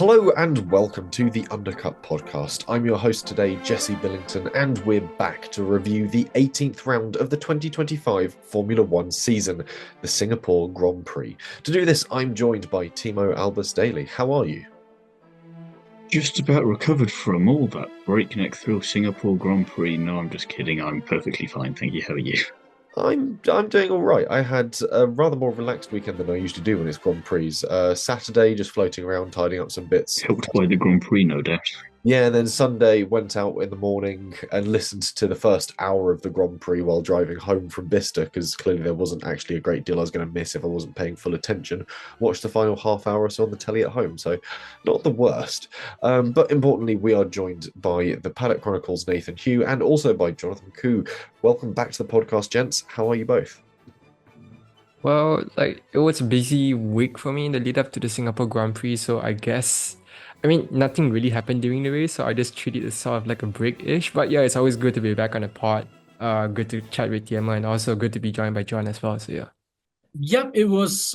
Hello and welcome to the Undercut Podcast. I'm your host today, Jesse Billington, and we're back to review the 18th round of the 2025 Formula One season, the Singapore Grand Prix. To do this, I'm joined by Thiemo Albus Daly. How are you? Just about recovered from all that breakneck thrill Singapore Grand Prix. No, I'm just kidding. I'm perfectly fine. Thank you. How are you? I'm doing all right. I had a rather more relaxed weekend than I usually do when it's Grand Prix. Saturday, just floating around, tidying up some bits. Helped by the Grand Prix, no doubt. Yeah, and then Sunday went out in the morning and listened to the first hour of the Grand Prix while driving home from Bicester because clearly there wasn't actually a great deal I was going to miss if I wasn't paying full attention. Watched the final half hour or so on the telly at home, so not the worst. But importantly, we are joined by the Paddock Chronicles' Nathan Hugh and also by Jonathan Koo. Welcome back to the podcast, gents. How are you both? Well, it was a busy week for me in the lead up to the Singapore Grand Prix, so I mean, nothing really happened during the race, so I just treat it as sort of like a break-ish. But yeah, it's always good to be back on the pod. Good to chat with Thiemo, and also good to be joined by John as well. So yeah. Yep, it's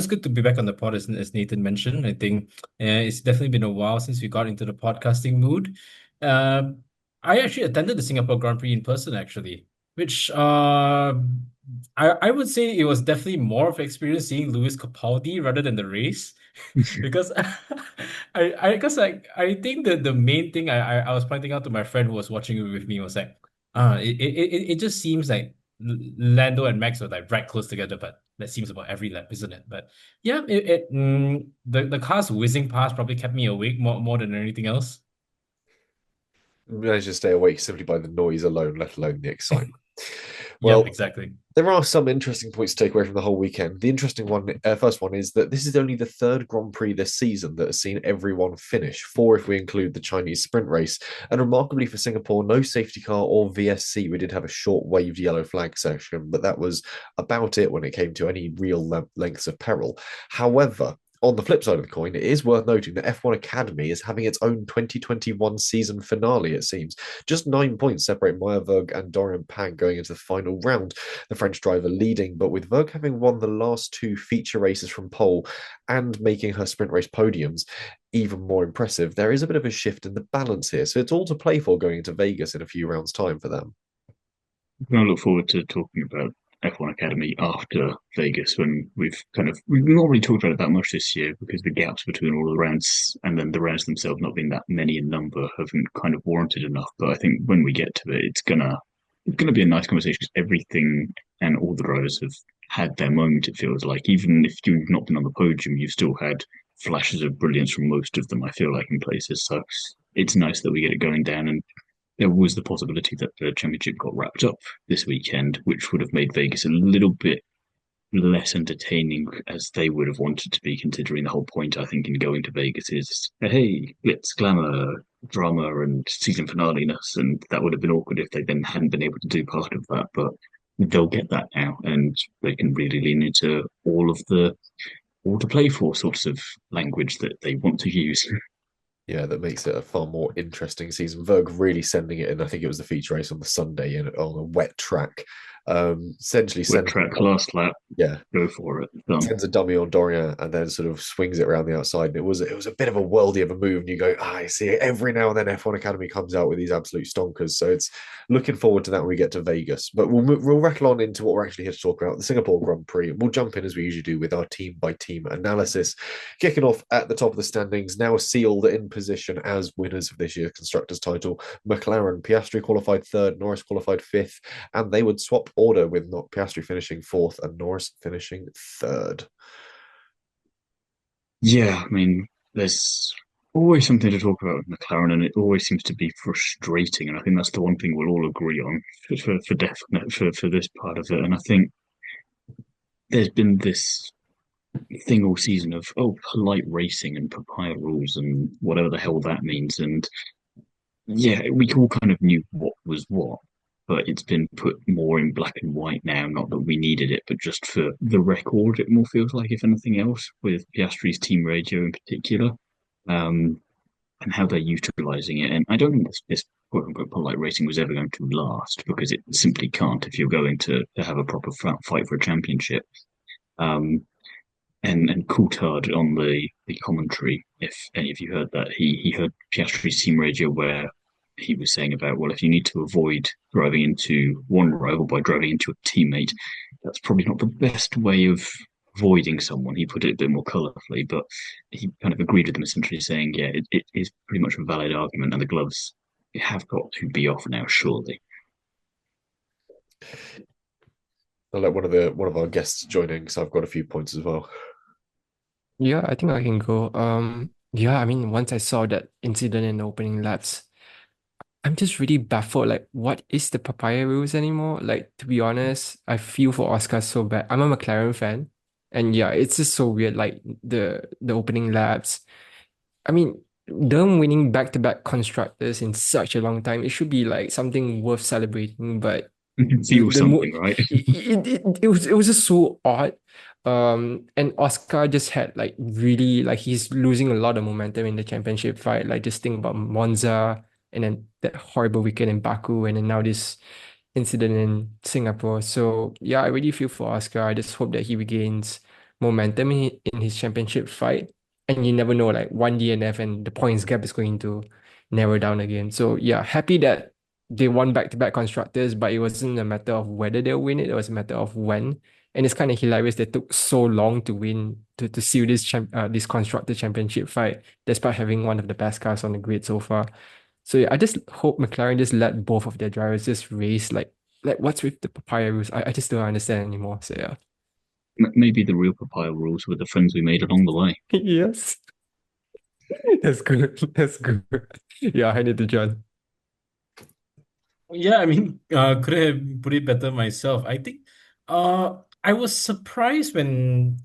good to be back on the pod as Nathan mentioned. I think it's definitely been a while since we got into the podcasting mood. I actually attended the Singapore Grand Prix in person actually, which I would say it was definitely more of an experience seeing Lewis Capaldi rather than the race. Because I guess I think that the main thing I was pointing out to my friend who was watching it with me was like it just seems like Lando and Max were like right close together, but that seems about every lap, isn't it? But yeah, the cars whizzing past probably kept me awake more than anything else. Managed to stay awake simply by the noise alone, let alone the excitement. Yep, Well, exactly. there are some interesting points to take away from the whole weekend. The interesting one, first one, is that this is only the third Grand Prix this season that has seen everyone finish, four if we include the Chinese sprint race. And remarkably for Singapore, no safety car or VSC. We did have a short waved yellow flag section, but that was about it when it came to any real lengths of peril. However, on the flip side of the coin, it is worth noting that F1 Academy is having its own 2021 season finale, it seems. Just 9 points separate Maya Verg and Dorian Pang going into the final round, the French driver leading, but with Verg having won the last two feature races from pole and making her sprint race podiums even more impressive, there is a bit of a shift in the balance here. So it's all to play for going into Vegas in a few rounds' time for them. I look forward to talking about F1 Academy after Vegas when we've not really talked about it that much this year because the gaps between all the rounds and then the rounds themselves not being that many in number haven't kind of warranted enough. But I think when we get to it, it's gonna be a nice conversation because everything and all the drivers have had their moment, it feels like. Even if you've not been on the podium, you've still had flashes of brilliance from most of them, I feel like, in places. So it's nice that we get it going down. And there was the possibility that the championship got wrapped up this weekend, which would have made Vegas a little bit less entertaining as they would have wanted to be, considering the whole point, I think, in going to Vegas is, hey, glitz, glamour, drama, and season finale-ness. And that would have been awkward if they then hadn't been able to do part of that. But they'll get that now, and they can really lean into all the play for sorts of language that they want to use. Yeah, that makes it a far more interesting season. Verg really sending it in. I think it was the feature race on the Sunday on a wet track. Essentially Wet sending track last lap, yeah, go for it. Done. sends a dummy on Dorian and then sort of swings it around the outside. And it was a bit of a worldy of a move. And you go, I see it every now and then. F1 Academy comes out with these absolute stonkers. So it's looking forward to that when we get to Vegas. But we'll rattle on into what we're actually here to talk about, the Singapore Grand Prix. We'll jump in as we usually do with our team by team analysis. Kicking off at the top of the standings, now sealed in position as winners of this year's constructors title. McLaren, Piastri qualified third, Norris qualified fifth, and they would swap order with not Piastri finishing fourth and Norris finishing third. Yeah, I mean, there's always something to talk about with McLaren, and it always seems to be frustrating. And I think that's the one thing we'll all agree on for definite for this part of it. And I think there's been this thing all season of polite racing and papaya rules and whatever the hell that means. And yeah, we all kind of knew what was what, but it's been put more in black and white now. Not that we needed it, but just for the record, it more feels like, if anything else, with Piastri's team radio in particular, um, and how they're utilizing it. And I don't think this quote unquote polite racing was ever going to last because it simply can't if you're going to have a proper fight for a championship. Um, and Coulthard on the commentary, if any of you heard that, he heard Piastri's team radio where he was saying about, well, if you need to avoid driving into one rival by driving into a teammate, that's probably not the best way of avoiding someone. He put it a bit more colourfully, but he kind of agreed with them, essentially saying, yeah, it is pretty much a valid argument, and the gloves have got to be off now, surely. I'll let one of our guests join in because I've got a few points as well. Yeah, I think I can go. Yeah, I mean, once I saw that incident in the opening laps, I'm just really baffled. Like, what is the Papaya rules anymore? Like, to be honest, I feel for Oscar so bad. I'm a McLaren fan, and yeah, it's just so weird. Like the opening laps. I mean, them winning back-to-back constructors in such a long time, it should be like something worth celebrating. But Feel something, right? it was just so odd. And Oscar just had like really like he's losing a lot of momentum in the championship fight. Like just think about Monza and then that horrible weekend in Baku and then now this incident in Singapore. So yeah, I really feel for Oscar. I just hope that he regains momentum in his championship fight. And you never know, like one DNF and the points gap is going to narrow down again. So yeah, happy that they won back-to-back constructors, but it wasn't a matter of whether they'll win it, it was a matter of when. And it's kind of hilarious they took so long to win to seal this constructor championship fight, despite having one of the best cars on the grid so far. So yeah, I just hope McLaren just let both of their drivers just race like what's with the Papaya rules? I just don't understand anymore. So yeah. Maybe the real Papaya rules were the friends we made along the way. Yes. That's good. That's good. Yeah, I need to John. Yeah, I mean, could have put it better myself. I think, I was surprised when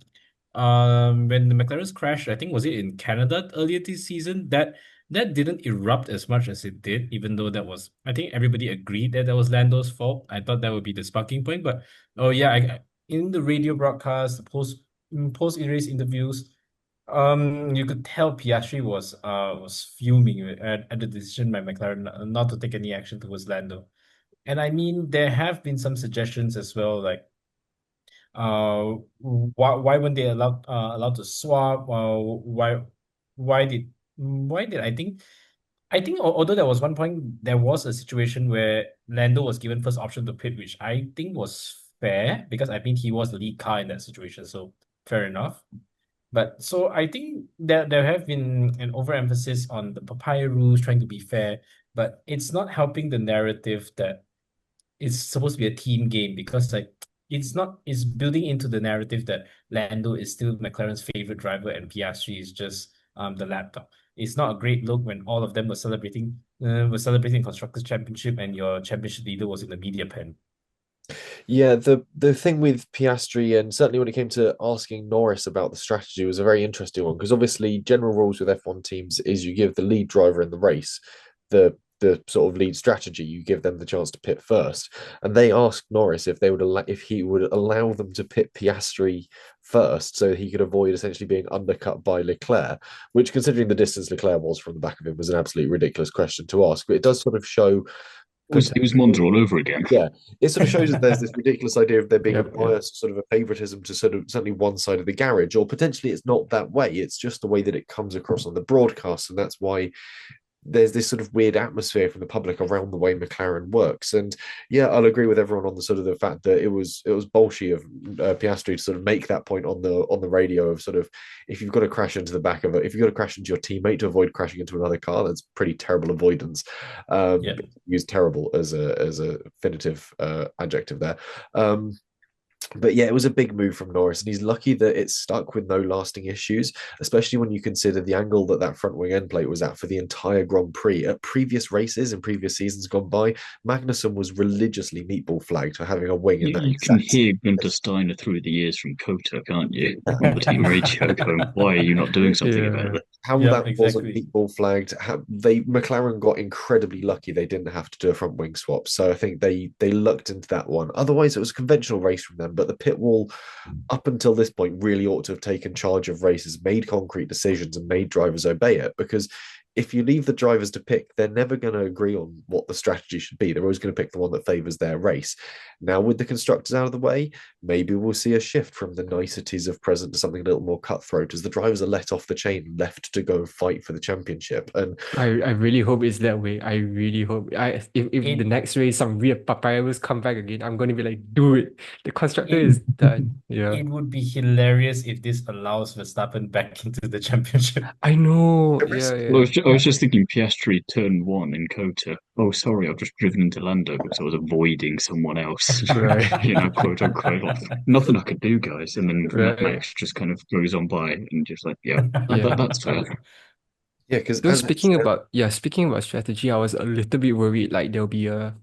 the McLaren's crashed. I think was it in Canada earlier this season that didn't erupt as much as it did, even though I think everybody agreed that was Lando's fault. I thought that would be the sparking point, but oh yeah, in the radio broadcast, the post race interviews. You could tell Piastri was fuming at the decision by McLaren not to take any action towards Lando. And I mean, there have been some suggestions as well, like why weren't they allowed to swap? Why did I think although there was one point there was a situation where Lando was given first option to pit, which I think was fair because I think he was the lead car in that situation, so fair enough. But so I think that there have been an overemphasis on the Papaya rules trying to be fair, but it's not helping the narrative that it's supposed to be a team game because like it's building into the narrative that Lando is still McLaren's favorite driver and Piastri is just the lapdog. It's not a great look when all of them were celebrating Constructors' Championship and your championship leader was in the media pen. Yeah, the thing with Piastri and certainly when it came to asking Norris about the strategy was a very interesting one because obviously general rules with F1 teams is you give the lead driver in the race the sort of lead strategy, you give them the chance to pit first. And they asked Norris if he would allow them to pit Piastri first so he could avoid essentially being undercut by Leclerc, which considering the distance Leclerc was from the back of him was an absolutely ridiculous question to ask. But it does sort of show It was Monza all over again. Yeah, it sort of shows that there's this ridiculous idea of there being a bias, sort of a favoritism to sort of certainly one side of the garage, or potentially it's not that way. It's just the way that it comes across on the broadcast, and that's why there's this sort of weird atmosphere from the public around the way McLaren works. And yeah, I'll agree with everyone on the sort of the fact that it was bolshy of Piastri to sort of make that point on the radio of sort of if you've got to crash into the back of it, if you've got to crash into your teammate to avoid crashing into another car, that's pretty terrible avoidance. Use terrible as a definitive adjective there. But yeah, it was a big move from Norris, and he's lucky that it stuck with no lasting issues, especially when you consider the angle that front wing end plate was at for the entire Grand Prix. At previous races in previous seasons gone by, Magnussen was religiously meatball flagged for having a wing in that. You can hear Günther Steiner through the years from Kota, can't you? On the team radio going, why are you not doing something about it? How that wasn't meatball flagged. McLaren got incredibly lucky they didn't have to do a front wing swap. So I think they lucked into that one. Otherwise, it was a conventional race from them. But the pit wall, up until this point, really ought to have taken charge of races, made concrete decisions, and made drivers obey it. Because if you leave the drivers to pick, they're never going to agree on what the strategy should be. They're always going to pick the one that favours their race. Now, with the constructors out of the way, maybe we'll see a shift from the niceties of present to something a little more cutthroat as the drivers are let off the chain, left to go and fight for the championship. And I really hope it's that way. I really hope. If the It next race some weird papaya will come back again, I'm gonna be like, do it. The constructor is done. Yeah. it would be hilarious if this allows Verstappen back into the championship. I know. the Yeah, risk, Well, yeah. I was just thinking Piastri turn one in Kota. Oh, sorry, I've just driven into Lando because I was avoiding someone else. Right. Quote unquote. Like, nothing I could do, guys. And then Right. Max just kind of goes on by and just like, yeah, Yeah. that's fair. yeah, because Though as we said, speaking about strategy, I was a little bit worried like there'll be a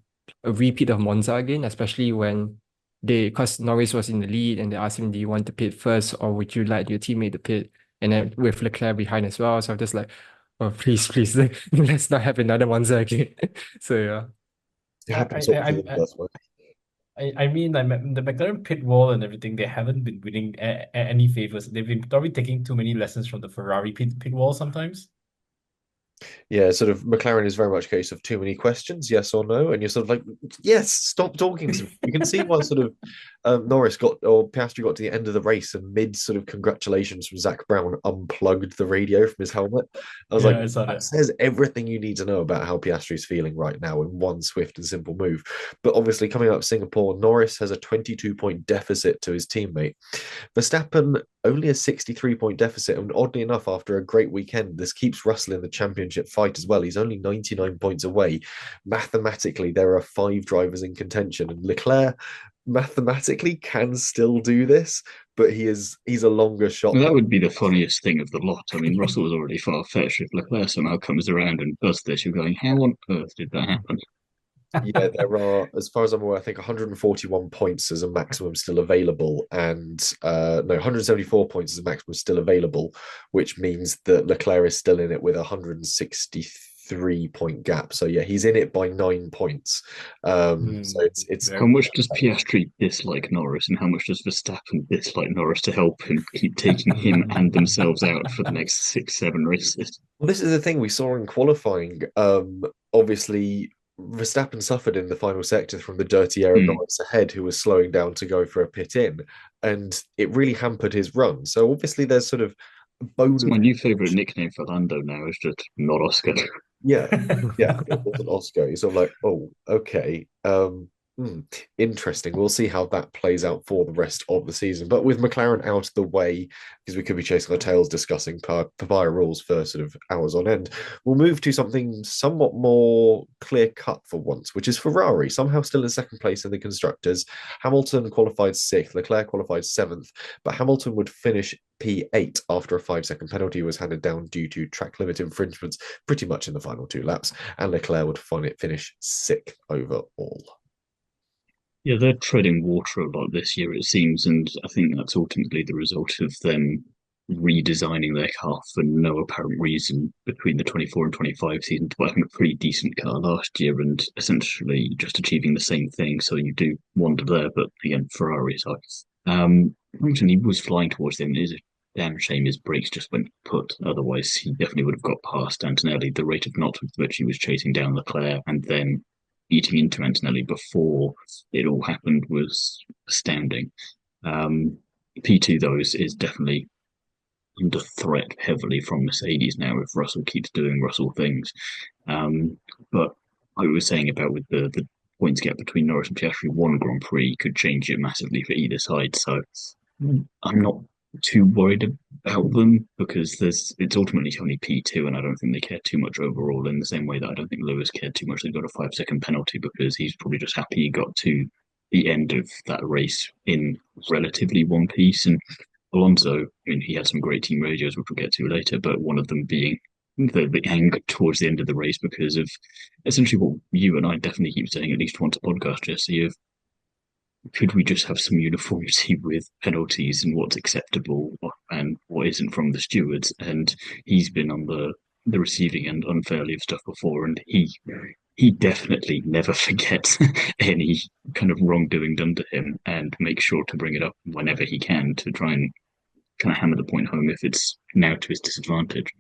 repeat of Monza again, especially when because Norris was in the lead and they asked him, do you want to pit first or would you like your teammate to pit? And then with Leclerc behind as well. So I'm just like, oh please, like, let's not have another Monza again. So yeah. it I, happens sort of in the I, first one. I mean, like the McLaren pit wall and everything, they haven't been winning any favors. They've been probably taking too many lessons from the Ferrari pit wall sometimes. Yeah, sort of McLaren is very much a case of too many questions, yes or no, and you're sort of like, yes, stop talking to me. You can see why sort of Piastri got to the end of the race and mid sort of congratulations from Zach Brown unplugged the radio from his helmet. I was like, Yeah, I saw that that. says everything you need to know about how Piastri's feeling right now in one swift and simple move. But obviously, coming up Singapore, Norris has a 22-point deficit to his teammate. Verstappen only a 63-point deficit, and oddly enough, after a great weekend, this keeps Russell in the championship fight as well. He's only 99 points away. Mathematically, there are 5 drivers in contention, and Leclerc mathematically can still do this, but he's a longer shot. Well, that would be the funniest thing of the lot. I mean, Russell was already far-fetched. If Leclerc somehow comes around and does this, you're going, how on earth did that happen? Yeah, there are, as far as I'm aware, I think 141 points as a maximum still available, and no, 174 points as a maximum still available, which means that Leclerc is still in it with a 163-point gap. So yeah, he's in it by 9 points. So it's How much does Piastri dislike Norris, and how much does Verstappen dislike Norris to help him keep taking him and themselves out for the next 6, 7 races? Well, this is the thing we saw in qualifying. Obviously, Verstappen suffered in the final sector from the dirty air of Norris ahead, who was slowing down to go for a pit in, and it really hampered his run. So obviously, there's sort of a bone It's of my new favourite nickname for Lando now is just not Oscar. yeah, it wasn't Oscar. He's sort of like, oh, okay. Interesting. We'll see how that plays out for the rest of the season. But with McLaren out of the way, because we could be chasing our tails discussing Papaya rules for sort of hours on end, we'll move to something somewhat more clear cut for once, which is Ferrari, somehow still in second place in the constructors. Hamilton qualified 6th, Leclerc qualified 7th, but Hamilton would finish P8 after a 5-second penalty was handed down due to track limit infringements pretty much in the final 2 laps, and Leclerc would finish 6th overall. Yeah, they're treading water a lot this year, it seems, and I think that's ultimately the result of them redesigning their car for no apparent reason between the 24 and 25 season to having a pretty decent car last year and essentially just achieving the same thing. So you do wonder there, but again, Ferrari aside. Hamilton, he was flying towards them. It is a damn shame his brakes just went put. Otherwise, he definitely would have got past Antonelli. The rate of knots with which he was chasing down Leclerc and then eating into Antonelli before it all happened was astounding. P2, though, is definitely under threat heavily from Mercedes now if Russell keeps doing Russell things. But I was saying about with the points gap between Norris and Piastri, one Grand Prix could change it massively for either side. So I'm not too worried about them because it's ultimately only P2 and I don't think they care too much overall in the same way that I don't think Lewis cared too much. They got a 5-second penalty because he's probably just happy he got to the end of that race in relatively one piece. And Alonso, I mean, he had some great team radios, which we'll get to later, but one of them being the anger towards the end of the race because of essentially what you and I definitely keep saying at least once a podcast, Jesse, of could we just have some uniformity with penalties and what's acceptable and what isn't from the stewards? And he's been on the receiving end unfairly of stuff before, and he definitely never forgets any kind of wrongdoing done to him and makes sure to bring it up whenever he can to try and kind of hammer the point home if it's now to his disadvantage.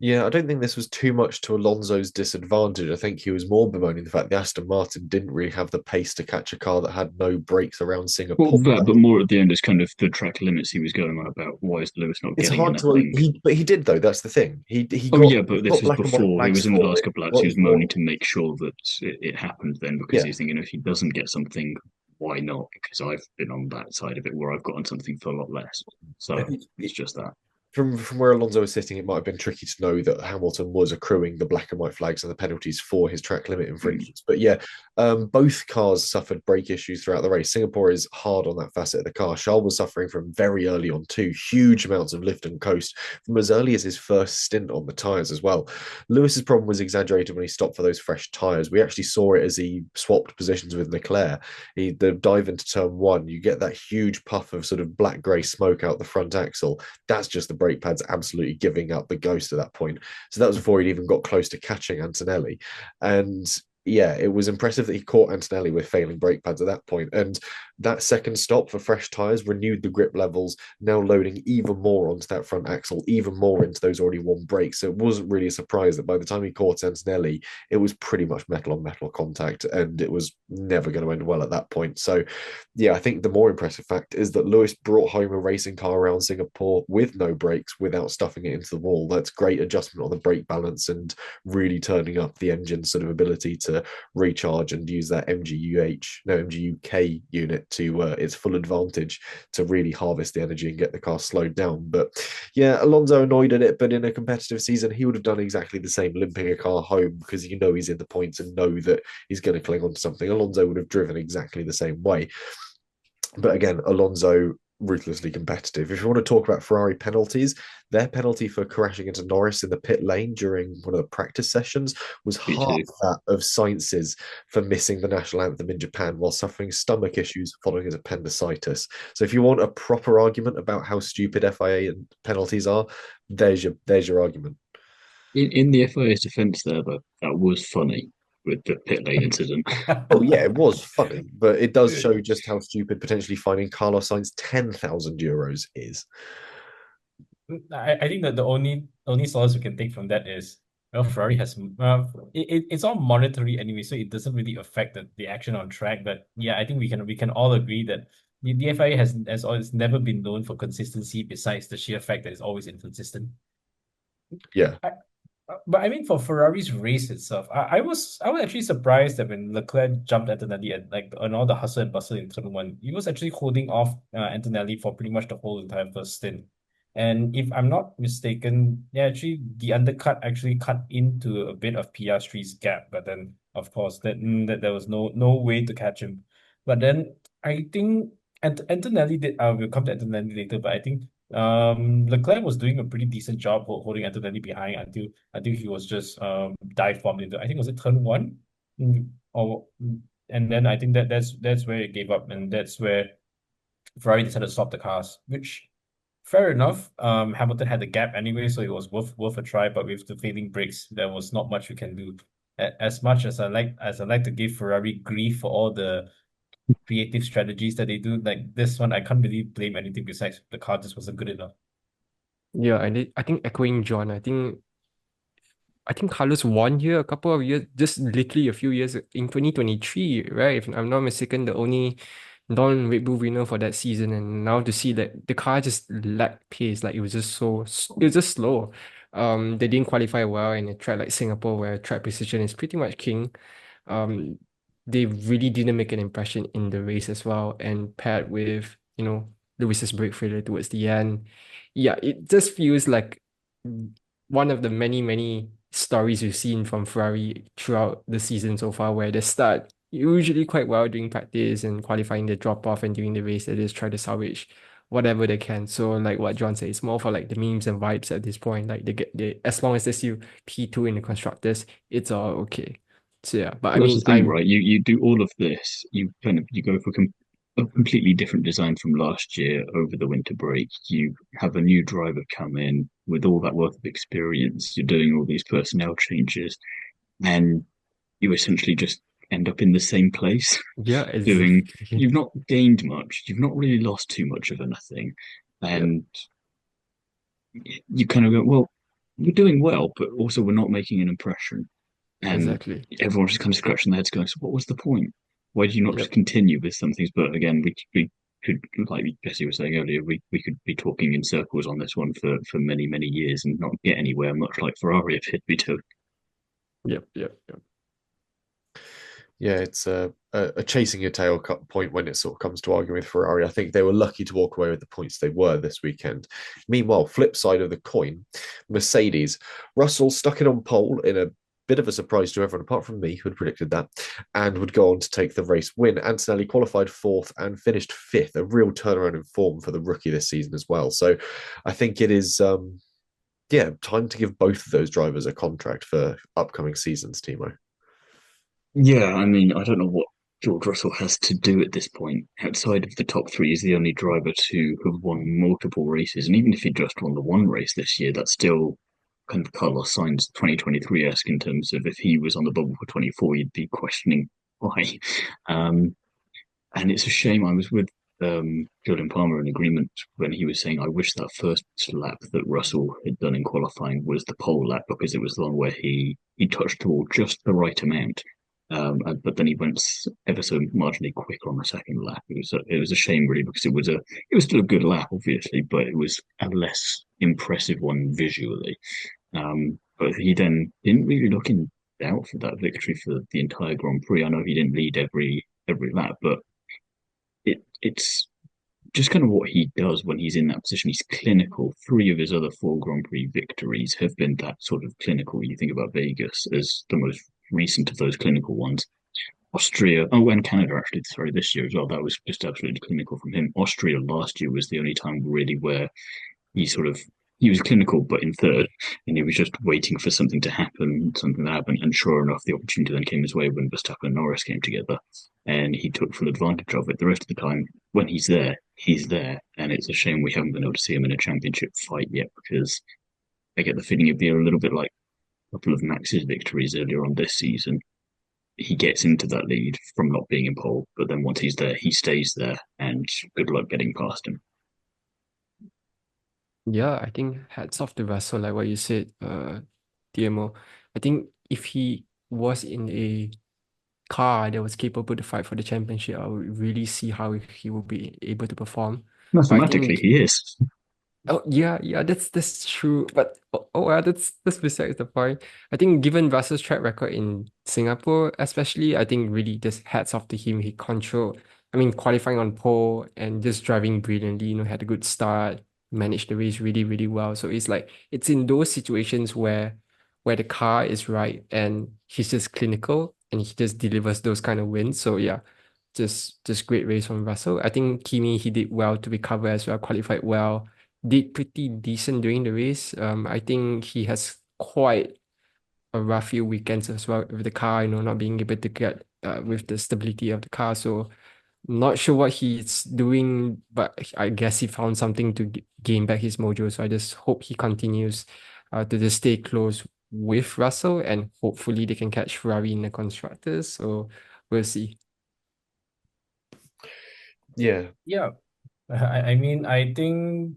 Yeah, I don't think this was too much to Alonso's disadvantage. I think he was more bemoaning the fact that Aston Martin didn't really have the pace to catch a car that had no brakes around Well, Singapore. that, but more at the end is kind of the track limits he was going on about. Why is Lewis not It's getting hard to, anything? but he did though. That's the thing. Oh yeah, He but this got was black and white before. It flags was in the for last it. couple of laps. He Got was moaning to make sure that it happened then because yeah. he's thinking if he doesn't get something, why not? Because I've been on that side of it where I've gotten something for a lot less. I So think it's just that. from where Alonso was sitting, it might have been tricky to know that Hamilton was accruing the black and white flags and the penalties for his track limit infringements. But yeah, both cars suffered brake issues throughout the race. Singapore is hard on that facet of the car. Charles was suffering from very early on too, huge amounts of lift and coast from as early as his first stint on the tyres as well. Lewis's problem was exaggerated when he stopped for those fresh tyres. We actually saw it as he swapped positions with Leclerc. The dive into turn one, you get that huge puff of sort of black grey smoke out the front axle. That's just the brake pads absolutely giving up the ghost at that point. So that was before he'd even got close to catching Antonelli. And yeah, it was impressive that he caught Antonelli with failing brake pads at that point. And that second stop for fresh tyres renewed the grip levels, now loading even more onto that front axle, even more into those already warm brakes. So it wasn't really a surprise that by the time he caught Antonelli, it was pretty much metal on metal contact, and it was never going to end well at that point. So yeah, I think the more impressive fact is that Lewis brought home a racing car around Singapore with no brakes without stuffing it into the wall. That's great adjustment on the brake balance and really turning up the engine's sort of ability to recharge and use that MGUK unit to its full advantage to really harvest the energy and get the car slowed down. But yeah, Alonso annoyed at it, but in a competitive season, he would have done exactly the same, limping a car home because you know he's in the points and know that he's going to cling on to something. Alonso would have driven exactly the same way. But again, Alonso ruthlessly competitive. If you want to talk about Ferrari penalties, their penalty for crashing into Norris in the pit lane during one of the practice sessions was half that of Sainz's for missing the national anthem in Japan while suffering stomach issues following his appendicitis. So if you want a proper argument about how stupid FIA and penalties are, there's your argument. In the FIA's defence there, though, that was funny with the pit lane incident. Oh yeah, it was funny, but it does show just how stupid potentially fining Carlos Sainz €10,000 is. I think that the only solace we can take from that is, well, Ferrari has it's all monetary anyway, so it doesn't really affect the action on track. But yeah, I think we can all agree that the FIA has always never been known for consistency, besides the sheer fact that it's always inconsistent. Yeah. But I mean, for Ferrari's race itself, I was actually surprised that when Leclerc jumped Antonelli and like on all the hustle and bustle in turn one, he was actually holding off Antonelli for pretty much the whole entire first stint. And if I'm not mistaken, yeah, actually the undercut actually cut into a bit of Piastri's gap, but then of course that there was no way to catch him. But then I think Antonelli did. We'll come to Antonelli later, but I think Leclerc was doing a pretty decent job holding Antonelli behind until he was just dive bombed into, I think, was it turn one? Or and then I think that's where it gave up, and that's where Ferrari decided to stop the cars, which fair enough. Hamilton had the gap anyway, so it was worth a try, but with the failing brakes, there was not much we can do. As much as I like to give Ferrari grief for all the creative strategies that they do, like this one, I can't really blame anything besides the car just wasn't good enough. Yeah, I think echoing John, I think Carlos won here a couple of years, just literally a few years in 2023, right? If I'm not mistaken, the only non-Red Bull winner for that season. And now to see that the car just lacked pace, like it was just it was just slow. They didn't qualify well in a track like Singapore where track precision is pretty much king. Um, they really didn't make an impression in the race as well. And paired with, Lewis's brake failure towards the end. Yeah, it just feels like one of the many, many stories we've seen from Ferrari throughout the season so far, where they start usually quite well during practice and qualifying, the drop off, and during the race they just try to salvage whatever they can. So like what John said, it's more for like the memes and vibes at this point. Like they as long as they see P2 in the constructors, it's all okay. So yeah, but I Well, that's mean, the thing, right? You do all of this. You go for a completely different design from last year over the winter break. You have a new driver come in with all that worth of experience. You're doing all these personnel changes, and you essentially just end up in the same place. yeah, Doing exactly. You've not gained much. You've not really lost too much of anything, Yep. and you kind of go, well. we're doing well, but also we're not making an impression. And Exactly. everyone just kind of scratching their heads going, so what was the point? Why did you not just Yep. continue with some things? But again, we could, like Jesse was saying earlier, we could be talking in circles on this one for many, many years and not get anywhere, much like Ferrari appeared to be doing. Yep. Yeah, it's a chasing your tail point when it sort of comes to arguing with Ferrari. I think they were lucky to walk away with the points they were this weekend. Meanwhile, flip side of the coin, Mercedes. Russell stuck it on pole in a bit of a surprise to everyone apart from me who had predicted that, and would go on to take the race win. Antonelli qualified fourth and finished fifth, a real turnaround in form for the rookie this season as well. So I think it is time to give both of those drivers a contract for upcoming seasons, Thiemo. Yeah, I mean, I don't know what George Russell has to do at this point. Outside of the top three, he's the only driver to have won multiple races. And even if he just won the one race this year, that's still kind of Carlos Sainz 2023-esque in terms of if he was on the bubble for 24, you'd be questioning why. Um, and it's a shame. I was with Jordan Palmer in agreement when he was saying, I wish that first lap that Russell had done in qualifying was the pole lap because it was the one where he touched the wall just the right amount. But then he went ever so marginally quicker on the second lap. It was a shame really because it was still a good lap obviously, but it was a less impressive one visually. But he then didn't really look in doubt for that victory for the entire Grand Prix. I know he didn't lead every lap, but it's just kind of what he does when he's in that position. He's clinical. Three of his other four Grand Prix victories have been that sort of clinical. You think about Vegas as the most recent of those clinical ones. Austria, oh, and Canada actually, sorry, this year as well. That was just absolutely clinical from him. Austria last year was the only time really where he sort of he was clinical, but in third, and he was just waiting for something to happen, something to happen. And sure enough, the opportunity then came his way when Verstappen and Norris came together, and he took full advantage of it. The rest of the time, when he's there, and it's a shame we haven't been able to see him in a championship fight yet because I get the feeling it'd be a little bit like a couple of Max's victories earlier on this season. He gets into that lead from not being in pole, but then once he's there, he stays there, and good luck getting past him. Yeah, I think hats off to Russell, like what you said, Thiemo. I think if he was in a car that was capable to fight for the championship, I would really see how he will be able to perform. But I Mathematically, think he is. Oh yeah, that's true. But well, that's besides the point. I think given Russell's track record in Singapore, especially, I think really just hats off to him. He controlled, I mean, qualifying on pole and just driving brilliantly, had a good start, managed the race really, really well. So it's like it's in those situations where the car is right and he's just clinical and he just delivers those kind of wins. So yeah, just great race from Russell. I think Kimi he did well to recover as well, qualified well, did pretty decent during the race. I think he has quite a rough few weekends as well with the car, not being able to get with the stability of the car. So not sure what he's doing, but I guess he found something to gain back his mojo. So I just hope he continues to just stay close with Russell and hopefully they can catch Ferrari in the constructors. So we'll see. Yeah. Yeah. I mean, I think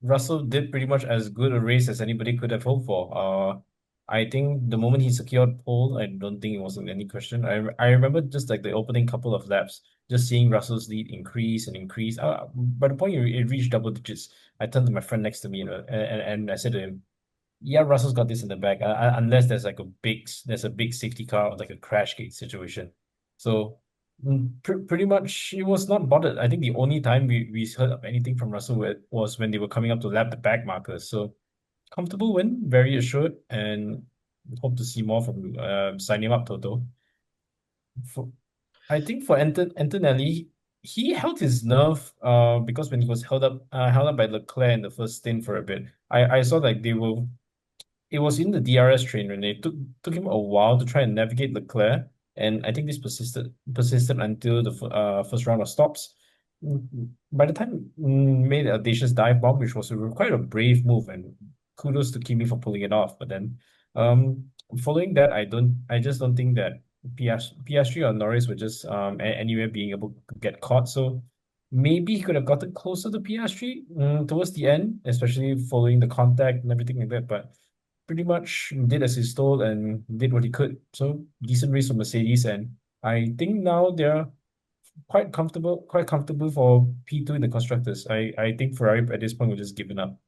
Russell did pretty much as good a race as anybody could have hoped for. I think the moment he secured pole, I don't think it wasn't any question. I remember just like the opening couple of laps, just seeing Russell's lead increase and increase. By the point it reached double digits, I turned to my friend next to me, and I said to him, "Yeah, Russell's got this in the bag, unless there's a big safety car or like a crash gate situation." So. Pretty much, he was not bothered. I think the only time we heard of anything from Russell was when they were coming up to lap the back markers. So comfortable win, very assured, and hope to see more from sign him up, Toto. For I think for Antonelli, he held his nerve because when he was held up by Leclerc in the first stint for a bit, I saw like it was in the DRS train and it took him a while to try and navigate Leclerc, and I think this persisted until the first round of stops. By the time made an audacious dive bomb, which was quite a brave move, and kudos to Kimi for pulling it off. But then, following that, I just don't think that Piastri or Norris were just anywhere being able to get caught. So maybe he could have gotten closer to Piastri towards the end, especially following the contact and everything like that. But pretty much did as he's told and did what he could. So decent race for Mercedes, and I think now they're quite comfortable for P2 in the constructors. I think Ferrari at this point will just given up.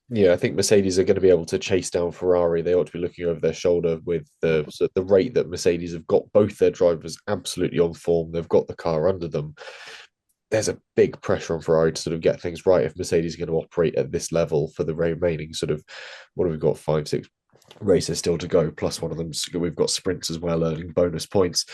Yeah, I think Mercedes are going to be able to chase down Ferrari. They ought to be looking over their shoulder with the rate that Mercedes have got both their drivers absolutely on form. They've got the car under them. There's a big pressure on Ferrari to sort of get things right if Mercedes is going to operate at this level for the remaining sort of, what have we got, 5, 6 races still to go, plus one of them we've got sprints as well, earning bonus points.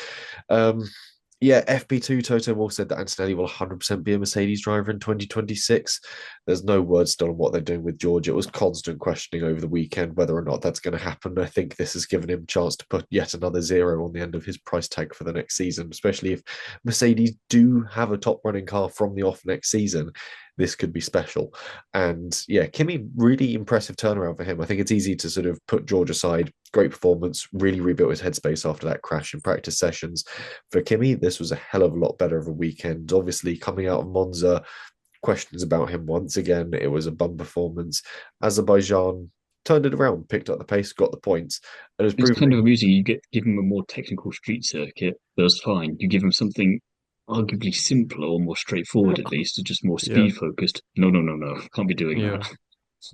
Yeah, FP2 Toto Wolff said that Antonelli will 100% be a Mercedes driver in 2026. There's no word still on what they're doing with George. It was constant questioning over the weekend whether or not that's going to happen. I think this has given him a chance to put yet another zero on the end of his price tag for the next season, especially if Mercedes do have a top running car from the off next season. This could be special. And yeah, Kimi, really impressive turnaround for him. I think it's easy to sort of put George aside. Great performance, really rebuilt his headspace after that crash in practice sessions. For Kimi, this was a hell of a lot better of a weekend. Obviously, coming out of Monza, questions about him once again. It was a bum performance. Azerbaijan turned it around, picked up the pace, got the points. And it's kind of amusing. You give him a more technical street circuit, that's fine. You give him something arguably simpler or more straightforward, at least, just more speed focused. No, can't be doing that.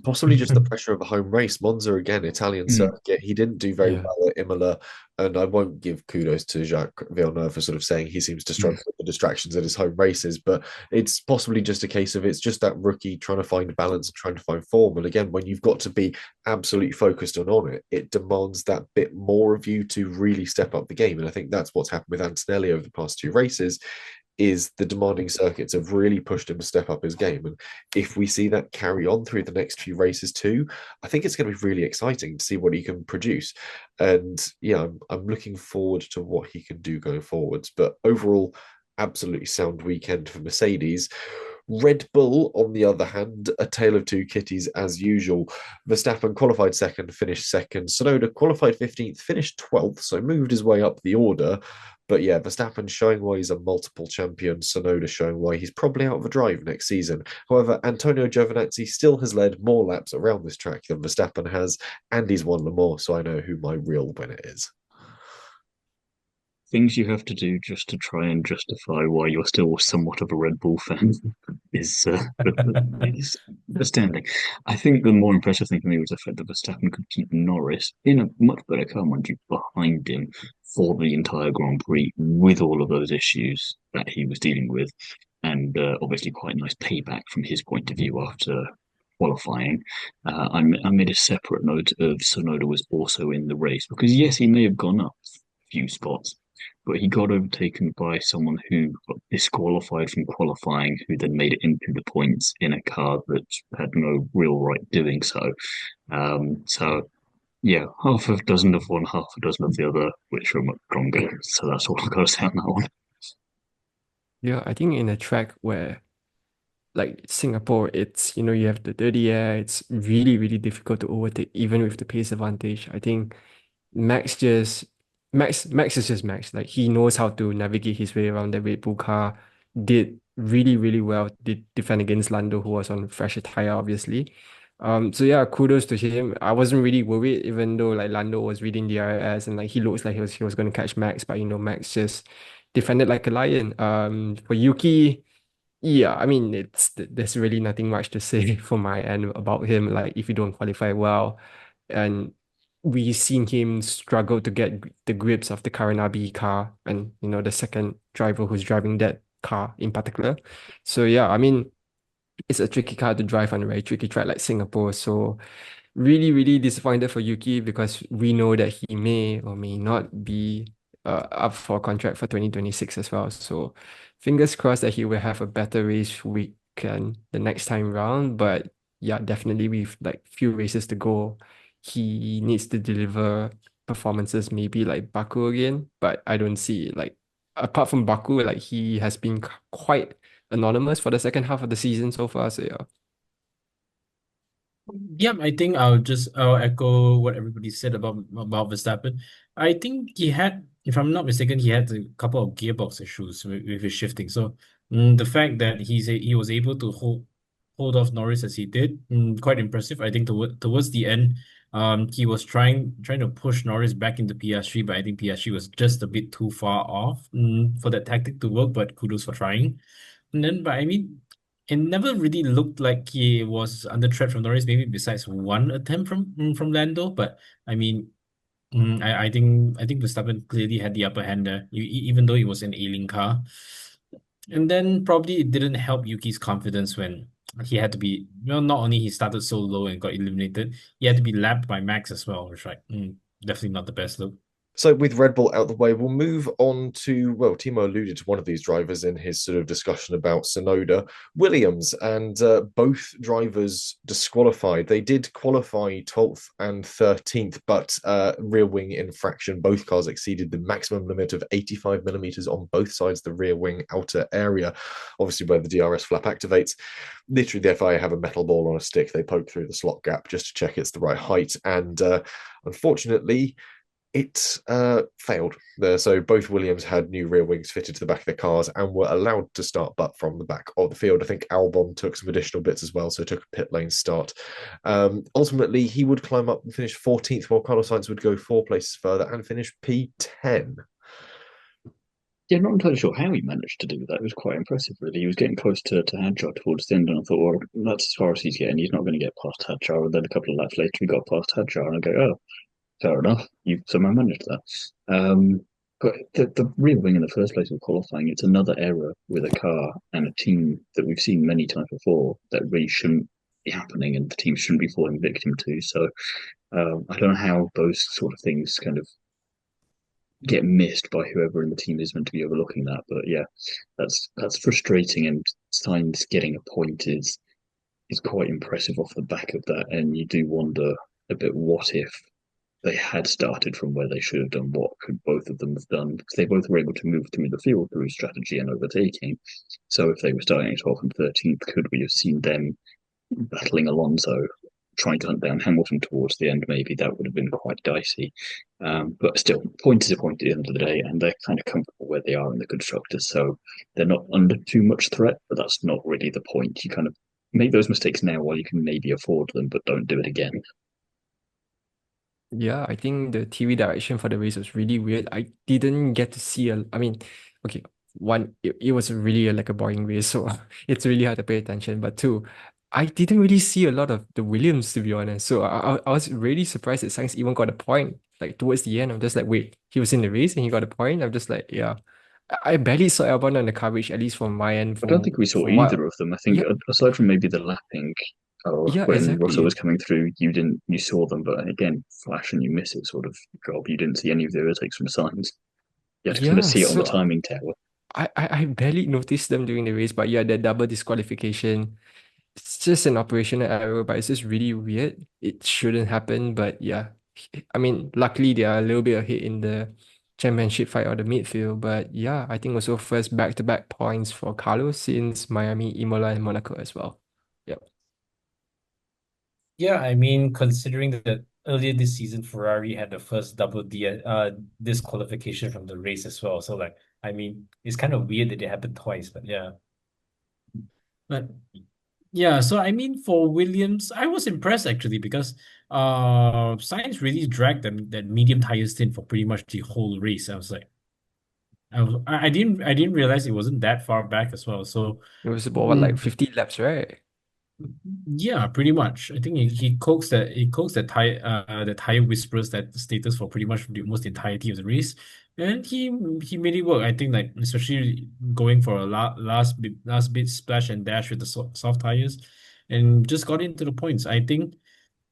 Possibly just the pressure of a home race. Monza again, Italian circuit. He didn't do very well at Imola, and I won't give kudos to Jacques Villeneuve for sort of saying he seems to struggle with the distractions at his home races. But it's possibly just a case of it's just that rookie trying to find balance and trying to find form. And again, when you've got to be absolutely focused on it, it demands that bit more of you to really step up the game. And I think that's what's happened with Antonelli over the past 2 races. Is the demanding circuits have really pushed him to step up his game. And if we see that carry on through the next few races too, I think it's going to be really exciting to see what he can produce. And yeah, I'm looking forward to what he can do going forwards. But overall, absolutely sound weekend for Mercedes. Red Bull, on the other hand, a tale of two kitties as usual. Verstappen qualified second, finished second. Tsunoda qualified 15th, finished 12th, so moved his way up the order. But yeah, Verstappen showing why he's a multiple champion, Tsunoda showing why he's probably out of a drive next season. However, Antonio Giovinazzi still has led more laps around this track than Verstappen has, and he's won Le Mans, so I know who my real winner is. Things you have to do just to try and justify why you're still somewhat of a Red Bull fan is astounding. I think the more impressive thing for me was the fact that Verstappen could keep Norris in a much better car, mind you, behind him for the entire Grand Prix with all of those issues that he was dealing with. And obviously quite nice payback from his point of view after qualifying. I made a separate note of Tsunoda was also in the race because yes, he may have gone up a few spots, but he got overtaken by someone who got disqualified from qualifying, who then made it into the points in a car that had no real right doing so. So, yeah, half a dozen of one, half a dozen of the other, which are much stronger. So that's all I've got to say on that one. Yeah, I think in a track where, like Singapore, it's, you have the dirty air, it's really, really difficult to overtake, even with the pace advantage. I think Max is just Max. Like he knows how to navigate his way around the Red Bull car. Did really, really well. Did defend against Lando, who was on fresher tire, obviously. So yeah, kudos to him. I wasn't really worried, even though like Lando was reading the DRS and like he looks like he was gonna catch Max, but Max just defended like a lion. For Yuki, yeah, I mean there's really nothing much to say from my end about him. Like if you don't qualify well, and we've seen him struggle to get the grips of the current RB car and the second driver who's driving that car in particular. So yeah, I mean it's a tricky car to drive on a very tricky track like Singapore. So really, really disappointed for Yuki because we know that he may or may not be up for a contract for 2026 as well. So fingers crossed that he will have a better race weekend the next time round. But yeah, definitely with like few races to go, he needs to deliver performances maybe like Baku again. But I don't see like apart from Baku, like he has been quite anonymous for the second half of the season so far. So yeah. Yeah, I think I'll echo what everybody said about Verstappen. I think he had, if I'm not mistaken, he had a couple of gearbox issues with his shifting. So the fact that he was able to hold off Norris as he did, quite impressive. I think towards the end, He was trying to push Norris back into PS3, but I think PS3 was just a bit too far off for that tactic to work. But kudos for trying. But I mean, it never really looked like he was under threat from Norris. Maybe besides one attempt from Lando, but I mean. I think Verstappen clearly had the upper hand there, even though it was an ailing car. And then probably it didn't help Yuki's confidence when he had to be, not only he started so low and got eliminated, he had to be lapped by Max as well, which definitely not the best look. So with Red Bull out the way, we'll move on to, well, Thiemo alluded to one of these drivers in his sort of discussion about Tsunoda, Williams, and both drivers disqualified. They did qualify 12th and 13th, but rear wing infraction, both cars exceeded the maximum limit of 85 millimeters on both sides of the rear wing outer area, obviously where the DRS flap activates. Literally, the FIA have a metal ball on a stick. They poke through the slot gap just to check it's the right height. And unfortunately, it failed. So both Williams had new rear wings fitted to the back of their cars and were allowed to start but from the back of the field. I think Albon took some additional bits as well, so took a pit lane start. Ultimately, he would climb up and finish 14th, while Carlos Sainz would go 4 places further and finish P10. Yeah, not entirely sure how he managed to do that. It was quite impressive, really. He was getting close to Hadjar towards the end, and I thought, well, that's as far as he's getting. He's not going to get past Hadjar. And then a couple of laps later, he got past Hadjar, and I go, oh, fair enough. You somehow managed that. But the rear wing in the first place of qualifying, it's another error with a car and a team that we've seen many times before that really shouldn't be happening and the team shouldn't be falling victim to. So I don't know how those sort of things kind of get missed by whoever in the team is meant to be overlooking that. But yeah, that's frustrating, and Sainz getting a point is quite impressive off the back of that. And you do wonder a bit, what if they had started from where they should have done? What could both of them have done? Because they both were able to move to midfield through strategy and overtaking. So if they were starting at 12th and 13th, could we have seen them battling Alonso, trying to hunt down Hamilton towards the end? Maybe that would have been quite dicey. But still, point is a point at the end of the day, and they're kind of comfortable where they are in the constructors. So they're not under too much threat, but that's not really the point. You kind of make those mistakes now while you can maybe afford them, but don't do it again. Yeah, I think the TV direction for the race was really weird. I didn't get to see I mean, okay, one, it was really like a boring race, so it's really hard to pay attention. But two, I didn't really see a lot of the Williams, to be honest. So I was really surprised that Sainz even got a point. Like towards the end, I'm just like, wait, he was in the race and he got a point. I'm just like, yeah. I barely saw Albon on the coverage, at least from my end. I don't think we saw from what, either of them. I think yeah, aside from maybe the lapping, yeah, when Russell exactly. was coming through, you saw them, but again, flash and you miss it sort of job. You didn't see any of the overtakes from Sainz. You had to kind of Yeah, see it on the so timing tower. I barely noticed them during the race, but yeah, the double disqualification, it's just an operational error, but it's just really weird. It shouldn't happen, but yeah. I mean, luckily they are a little bit ahead in the championship fight or the midfield, but yeah, I think also first back-to-back points for Carlos since Miami, Imola, and Monaco as well. Yep. Yeah, I mean, considering that earlier this season, Ferrari had the first disqualification from the race as well. So, like, I mean, it's kind of weird that it happened twice, but yeah. But yeah, so I mean, for Williams, I was impressed actually because Sainz really dragged that medium tire stint for pretty much the whole race. I was like, I didn't realize it wasn't that far back as well. So. It was about what, like mm, 50 laps, right? Yeah, pretty much. I think he coaxed that tire whisperers that status for pretty much the most entirety of the race, and he made it work. I think, like, especially going for a last bit splash and dash with the soft tires, and just got into the points. I think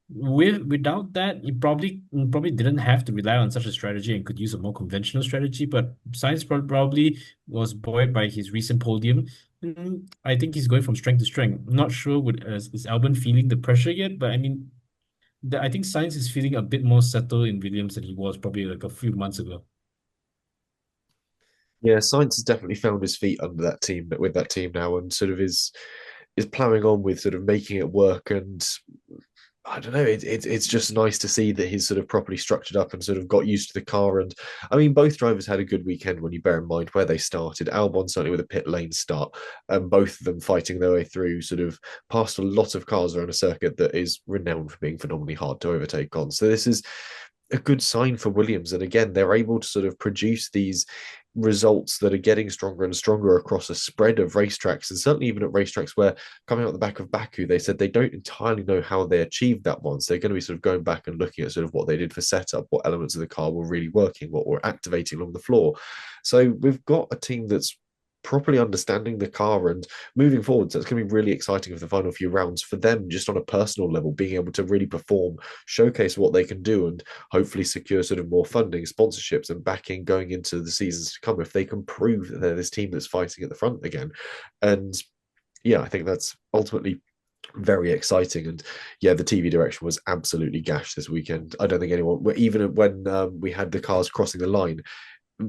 without that, he probably didn't have to rely on such a strategy and could use a more conventional strategy. But Sainz probably was buoyed by his recent podium. I think he's going from strength to strength. I'm not sure is Albon feeling the pressure yet, but I mean, I think Sainz is feeling a bit more settled in Williams than he was probably like a few months ago. Yeah, Sainz has definitely found his feet under that team, with that team now, and sort of is ploughing on with sort of making it work. And I don't know. It's just nice to see that he's sort of properly structured up and sort of got used to the car. And I mean, both drivers had a good weekend when you bear in mind where they started. Albon certainly with a pit lane start, and both of them fighting their way through, sort of past a lot of cars around a circuit that is renowned for being phenomenally hard to overtake on. So this is a good sign for Williams. And again, they're able to sort of produce these results that are getting stronger and stronger across a spread of racetracks, and certainly even at racetracks where, coming out the back of Baku, they said they don't entirely know how they achieved that one. So they're going to be sort of going back and looking at sort of what they did for setup, what elements of the car were really working, what were activating along the floor. So we've got a team that's properly understanding the car and moving forward. So it's going to be really exciting for the final few rounds for them, just on a personal level, being able to really perform, showcase what they can do, and hopefully secure sort of more funding, sponsorships, and backing going into the seasons to come if they can prove that they're this team that's fighting at the front again. And yeah, I think that's ultimately very exciting. And yeah, the TV direction was absolutely gash this weekend. I don't think anyone, even when we had the cars crossing the line,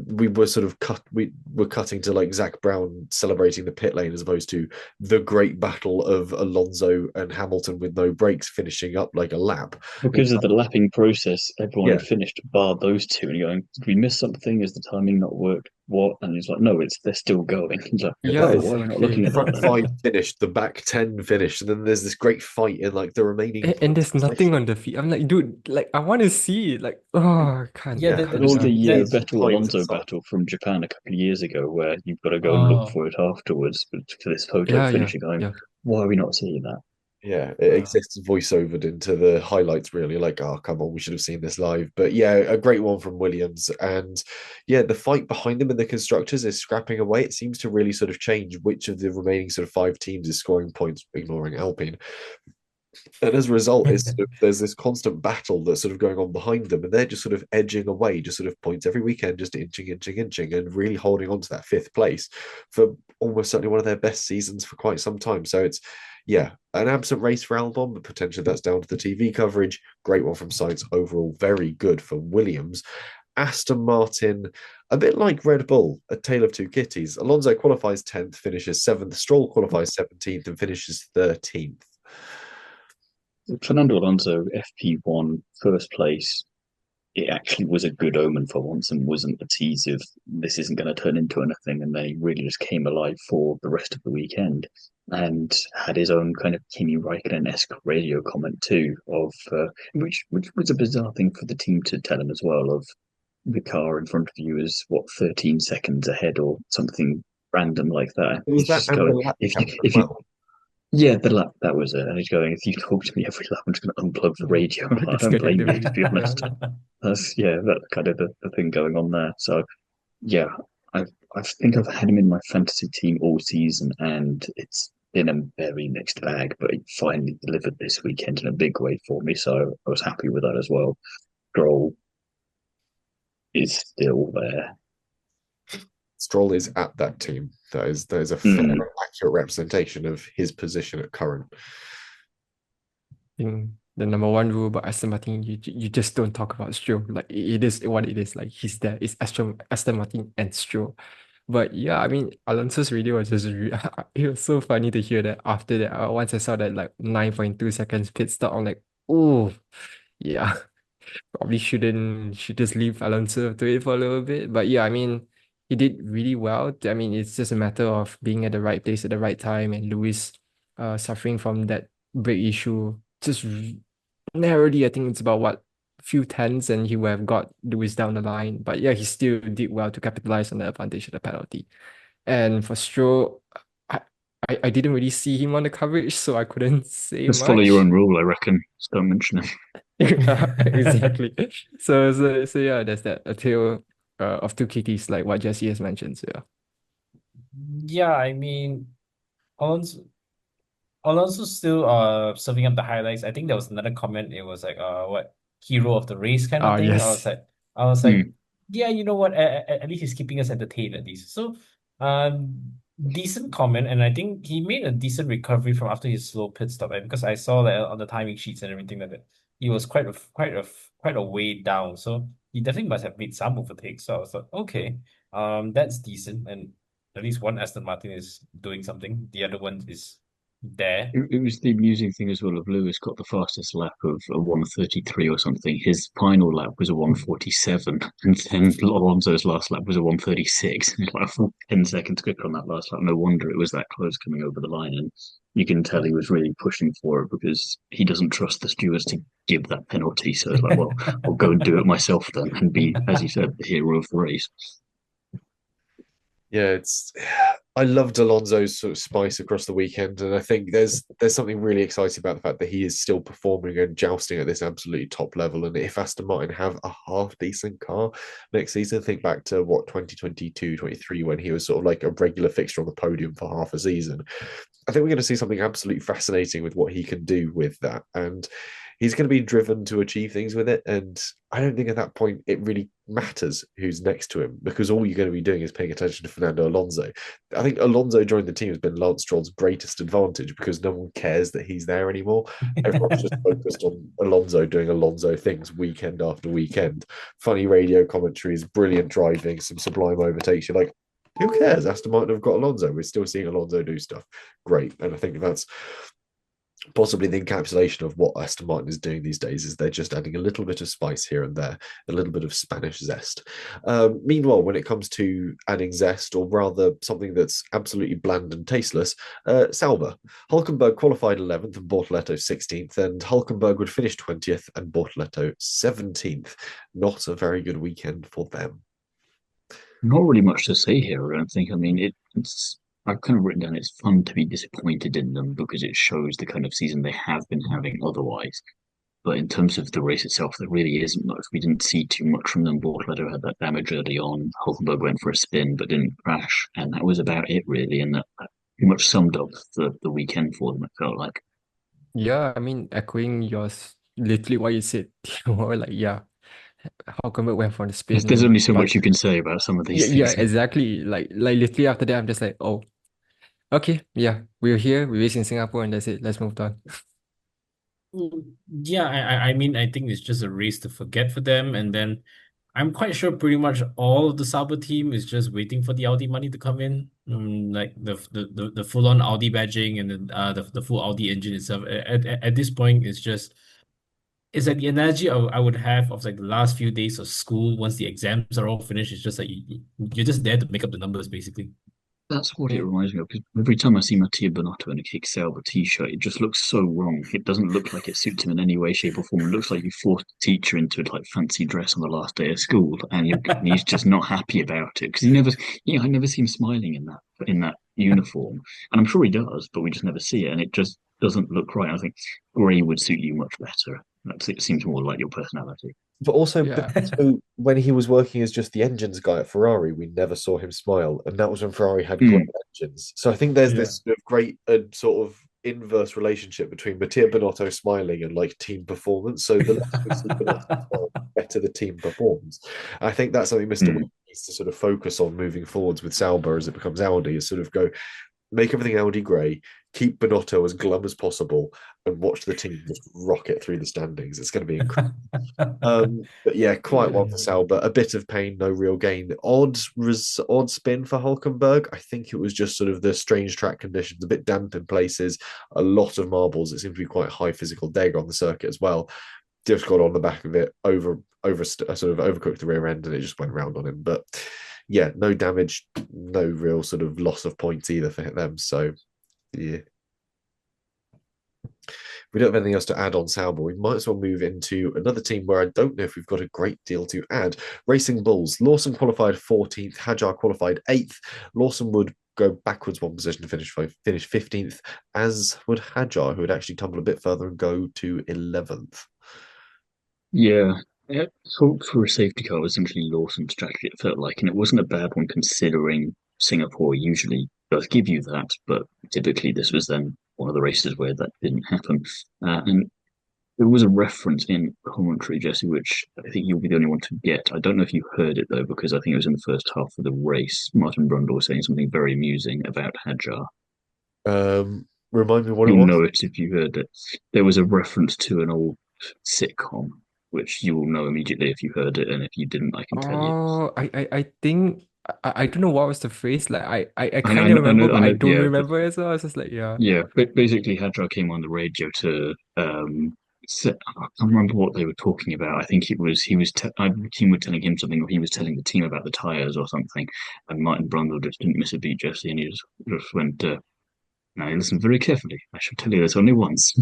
we were sort of we were cutting to like Zach Brown celebrating the pit lane as opposed to the great battle of Alonso and Hamilton with no brakes finishing up like a lap. Because of the lapping process, everyone Yeah. had finished bar those two, and you're going, did we miss something? Is the timing not worked? What? And he's like, no, they're still going. He's like, Yeah, oh, why are we not looking at Front that? five finished, the back 10 finished, and then there's this great fight in like the remaining And there's points. nothing on the feed. I'm like, dude, like I want to see it. Like, oh, I can't. Yeah, Yeah, that, Or the that, that, Vettel Alonso battle from Japan a couple of years ago, where you've got to go and look oh, for it afterwards for this photo Yeah, finish. You're going, yeah. why are we not seeing that? Yeah, it exists voiceovered into the highlights, really. Like, oh, come on, we should have seen this live. But yeah, a great one from Williams. And yeah, the fight behind them in the constructors is scrapping away. It seems to really sort of change which of the remaining sort of five teams is scoring points, ignoring Alpine. And as a result, there's this constant battle that's sort of going on behind them, and they're just sort of edging away, just sort of points every weekend, just inching, and really holding on to that fifth place for almost certainly one of their best seasons for quite some time. So it's, yeah, an absent race for Albon, but potentially that's down to the TV coverage. Great one from Sainz overall, very good for Williams. Aston Martin, a bit like Red Bull, a tale of two kitties. Alonso qualifies 10th, finishes 7th. Stroll qualifies 17th and finishes 13th. Fernando Alonso, FP1, first place. It actually was a good omen for once and wasn't a tease of this isn't going to turn into anything. And then he really just came alive for the rest of the weekend and had his own kind of Kimi Raikkonen-esque radio comment too, of which was a bizarre thing for the team to tell him as well, of the car in front of you is what 13 seconds ahead or something random like that. Was He's that just going, if you yeah, the lap, that was it. And he's going, if you talk to me every lap, I'm just going to unplug the radio. I don't blame you, to be honest. That's kind of the thing going on there. So yeah, I think I've had him in my fantasy team all season, and it's been a very mixed bag. But he finally delivered this weekend in a big way for me, so I was happy with that as well. Stroll is still there. Stroll is at that team. That is a fair, accurate representation of his position at current. Think the number one rule about Aston Martin, you just don't talk about Stroll. Like it is what it is. Like he's there. It's Aston Martin and Stroll. But yeah, I mean, Alonso's radio was just it was so funny to hear that after that. Once I saw that like 9.2 seconds pit stop, I'm like, oh, yeah, probably should just leave Alonso to it for a little bit. But yeah, I mean, he did really well. I mean, it's just a matter of being at the right place at the right time, and Lewis, suffering from that brake issue just narrowly. I think it's about what few tenths, and he would have got Lewis down the line. But yeah, he still did well to capitalize on the advantage of the penalty. And for Stroll, I didn't really see him on the coverage, so I couldn't say Just much. follow your own rule, I reckon. Just don't mention it. Exactly. So yeah, there's that a tale of two kitties, like what Jesse has mentioned. So yeah. Yeah, I mean, Alonso Alonso's still serving up the highlights. I think there was another comment. It was like what hero of the race kind of thing. Yes. I was like, yeah, you know what? At least he's keeping us entertained at least. So decent comment, and I think he made a decent recovery from after his slow pit stop. And because I saw that on the timing sheets and everything like that, he was quite a way down. So he definitely must have made some overtakes. So I was like, okay, that's decent, and at least one Aston Martin is doing something. The other one is there. It was the amusing thing as well of Lewis got the fastest lap of a 1:33 or something. His final lap was a 1:47, and then Alonso's last lap was a 1:36. Like a full 10 seconds quicker on that last lap. No wonder it was that close coming over the line. And you can tell he was really pushing for it because he doesn't trust the stewards to give that penalty. So it's like, well, I'll go and do it myself then and be, as you said, the hero of the race. Yeah, I loved Alonso's sort of spice across the weekend, and I think there's something really exciting about the fact that he is still performing and jousting at this absolutely top level. And if Aston Martin have a half decent car next season, think back to what 2022, 23, when he was sort of like a regular fixture on the podium for half a season. I think we're going to see something absolutely fascinating with what he can do with that. And he's going to be driven to achieve things with it. And I don't think at that point it really matters who's next to him, because all you're going to be doing is paying attention to Fernando Alonso. I think Alonso joining the team has been Lance Stroll's greatest advantage because no one cares that he's there anymore. Everyone's just focused on Alonso doing Alonso things weekend after weekend. Funny radio commentaries, brilliant driving, some sublime overtakes. You're like, who cares? Aston Martin have got Alonso. We're still seeing Alonso do stuff. Great. And I think that's possibly the encapsulation of what Aston Martin is doing these days. Is they're just adding a little bit of spice here and there, a little bit of Spanish zest. Meanwhile, when it comes to adding zest, or rather something that's absolutely bland and tasteless, Sauber. Hulkenberg qualified 11th and Bortoleto 16th, and Hulkenberg would finish 20th and Bortoleto 17th. Not a very good weekend for them. Not really much to say here, I don't think. I mean, it's I've kind of written down it's fun to be disappointed in them because it shows the kind of season they have been having otherwise. But in terms of the race itself, there really isn't much. We didn't see too much from them. Bortoleto had that damage early on. Hulkenberg went for a spin but didn't crash, and that was about it really. And that pretty much summed up the weekend for them. It felt like. Yeah, I mean, echoing yours, literally what you said, Thiemo, like, yeah, how come it went for the There's only spin? so But much you can say about some of yeah, these yeah, things. exactly. Like literally after that, I'm just like, oh, okay, yeah, we're here, we race in Singapore, and that's it. Let's move on. Yeah, I mean, I think it's just a race to forget for them. And then I'm quite sure pretty much all of the Sauber team is just waiting for the Audi money to come in. Like the full on Audi badging and the full Audi engine itself. At this point, it's like the analogy I would have of like the last few days of school once the exams are all finished. It's just like you're just there to make up the numbers, basically. That's what it Mm. reminds me of. Because every time I see Mattia Bonotto in a Kick Sauber t-shirt, it just looks so wrong. It doesn't look like it suits him in any way, shape, or form. It looks like you forced a teacher into a like fancy dress on the last day of school, and he's just not happy about it because I never see him smiling in that uniform, and I'm sure he does, but we just never see it, and it just doesn't look right. I think grey would suit you much better. It seems more like your personality. But also, Yeah. so when he was working as just the engines guy at Ferrari, we never saw him smile, and that was when Ferrari had great engines. So I think there's Yeah. this sort of great sort of inverse relationship between Mattia Binotto smiling and like team performance. So the less we see Binotto smile, the better the team performs. I think that's something Mr. Mm. Wing needs to sort of focus on moving forwards with Sauber as it becomes Audi, is sort of go make everything Audi grey, keep Binotto as glum as possible, and watch the team just rocket through the standings. It's going to be incredible. But yeah, quite one for Sauber. A bit of pain, no real gain. Odd spin for Hulkenberg. I think it was just sort of the strange track conditions, a bit damp in places, a lot of marbles. It seemed to be quite high physical deg on the circuit as well. Just got on the back of it, sort of overcooked the rear end, and it just went round on him. But yeah, no damage, no real sort of loss of points either for them. So yeah. We don't have anything else to add on Sauber. We might as well move into another team where I don't know if we've got a great deal to add. Racing Bulls. Lawson qualified 14th. Hadjar qualified 8th. Lawson would go backwards one position to finish 15th, as would Hadjar, who would actually tumble a bit further and go to 11th. Yeah, for a safety car, essentially Lawson's strategy, it felt like, and it wasn't a bad one considering Singapore usually does give you that, but typically this was then one of the races where that didn't happen. And there was a reference in commentary, Jesse, which I think you'll be the only one to get. I don't know if you heard it though, because I think it was in the first half of the race. Martin Brundle was saying something very amusing about Hadjar. Remind me what it You'll was. know it if you heard it. There was a reference to an old sitcom, which you will know immediately if you heard it, and if you didn't, I can tell you. Oh, I think I don't know what was the phrase. Like I I know, kind of remember, but I I know, don't yeah, but remember as well. I was just like, yeah. yeah, but basically, Hadjar came on the radio to I can't remember what they were talking about. I think it was the team were telling him something, or he was telling the team about the tires or something. And Martin Brundle just didn't miss a beat, Jesse, and he just went, "Now listen very carefully. I shall tell you this only once."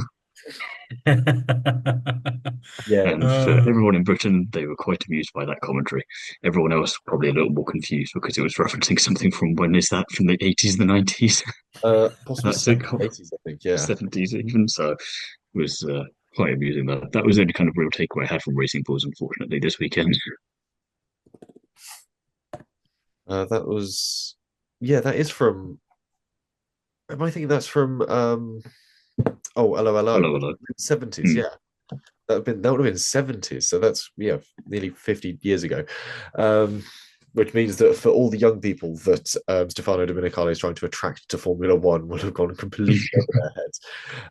Yeah, And for Uh, everyone in Britain, they were quite amused by that commentary. Everyone else probably a little more confused because it was referencing something from when is that, from the 80s, the 90s? possibly That's it, 70s, I think. Yeah. 70s even. So it was quite amusing. That was the only kind of real takeaway I had from Racing Bulls, unfortunately, this weekend. That was, yeah, that is from. Am I thinking that's from? Oh, hello, hello. Hello, hello. 70s, Mm. yeah. That would have been 70s. So that's nearly 50 years ago. Um, which means that for all the young people that Stefano Domenicali is trying to attract to Formula One will have gone completely over their heads.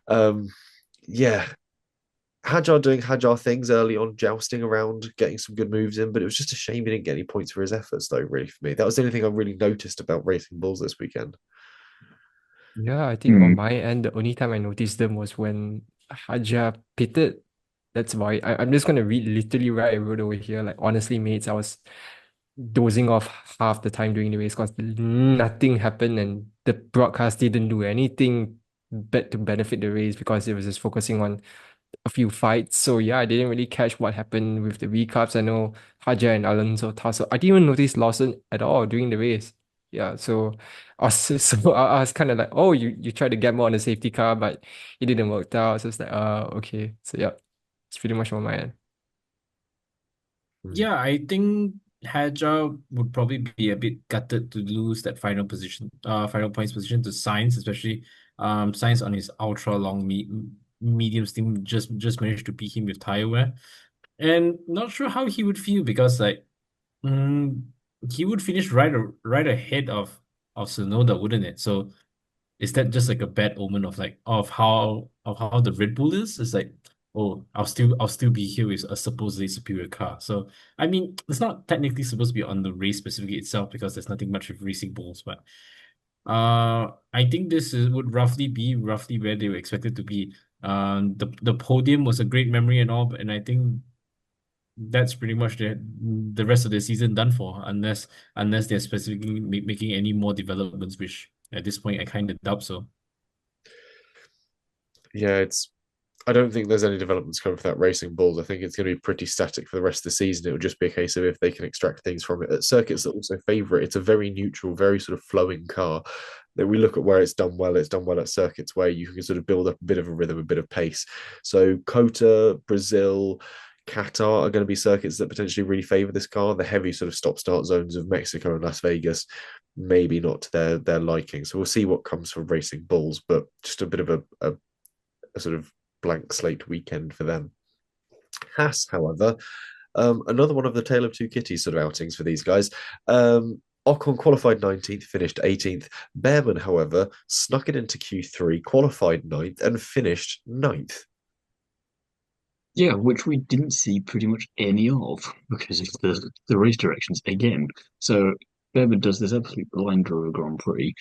Um, yeah, Hadjar doing Hadjar things early on, jousting around, getting some good moves in, but it was just a shame he didn't get any points for his efforts, though, really, for me. That was the only thing I really noticed about Racing Bulls this weekend. Yeah, I think on Mm. my end, the only time I noticed them was when Haja pitted. That's why I'm just gonna read literally what I wrote over here. Like honestly, mates, I was dozing off half the time during the race because nothing happened and the broadcast didn't do anything but to benefit the race because it was just focusing on a few fights. So yeah, I didn't really catch what happened with the recaps. I know Haja and Alonso tussle. I didn't even notice Lawson at all during the race. Yeah, so I was I was kind of like, oh, you tried to get more on the safety car, but it didn't work out. So it's like, okay. So yeah, it's pretty much on my end. Mm. yeah, I think Hajar would probably be a bit gutted to lose that final points position to Sainz, especially Sainz on his ultra long medium steam just managed to beat him with tire wear. And not sure how he would feel because like mm, he would finish right ahead of Sonoda, wouldn't it? So is that just like a bad omen of like of how the Red Bull is? It's like, oh, I'll still be here with a supposedly superior car. So I mean, it's not technically supposed to be on the race specifically itself because there's nothing much with racing bulls, but I think would roughly where they were expected to be. The podium was a great memory and all, and I think that's pretty much the rest of the season done for, unless they're specifically making any more developments, which at this point I kind of doubt so. Yeah, I don't think there's any developments coming for that Racing Bulls. I think it's going to be pretty static for the rest of the season. It will just be a case of if they can extract things from it. At circuits that also favour it, it's a very neutral, very sort of flowing car. That we look at where it's done well at circuits where you can sort of build up a bit of a rhythm, a bit of pace. So Kota, Brazil, Qatar are going to be circuits that potentially really favour this car. The heavy sort of stop-start zones of Mexico and Las Vegas, maybe not to their liking. So we'll see what comes from Racing Bulls, but just a bit of a sort of blank slate weekend for them. Haas, however, another one of the tale of two kitties sort of outings for these guys. Ocon qualified 19th, finished 18th. Behrman, however, snuck it into Q3, qualified 9th, and finished 9th. Yeah, which we didn't see pretty much any of because of the race directions again. So Behrman does this absolute blinder of a Grand Prix,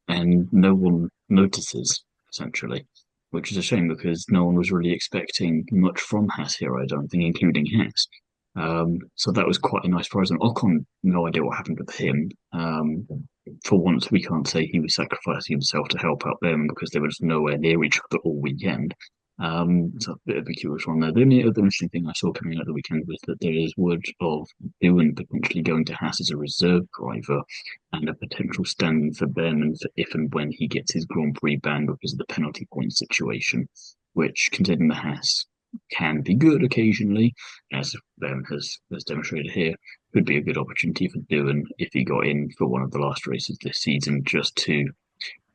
and no one notices, essentially, which is a shame because no one was really expecting much from Haas here, I don't think, including Haas. So that was quite a nice surprise. And Ocon, no idea what happened with him. For once, we can't say he was sacrificing himself to help out them because they were just nowhere near each other all weekend. So a bit of a curious one there. The only other interesting thing I saw coming out of the weekend was that there is word of Ewan potentially going to Haas as a reserve driver and a potential stand for Behrman for if and when he gets his Grand Prix ban because of the penalty point situation, which, considering the Haas can be good occasionally, as Behrman has demonstrated here, could be a good opportunity for Doohan if he got in for one of the last races this season, just to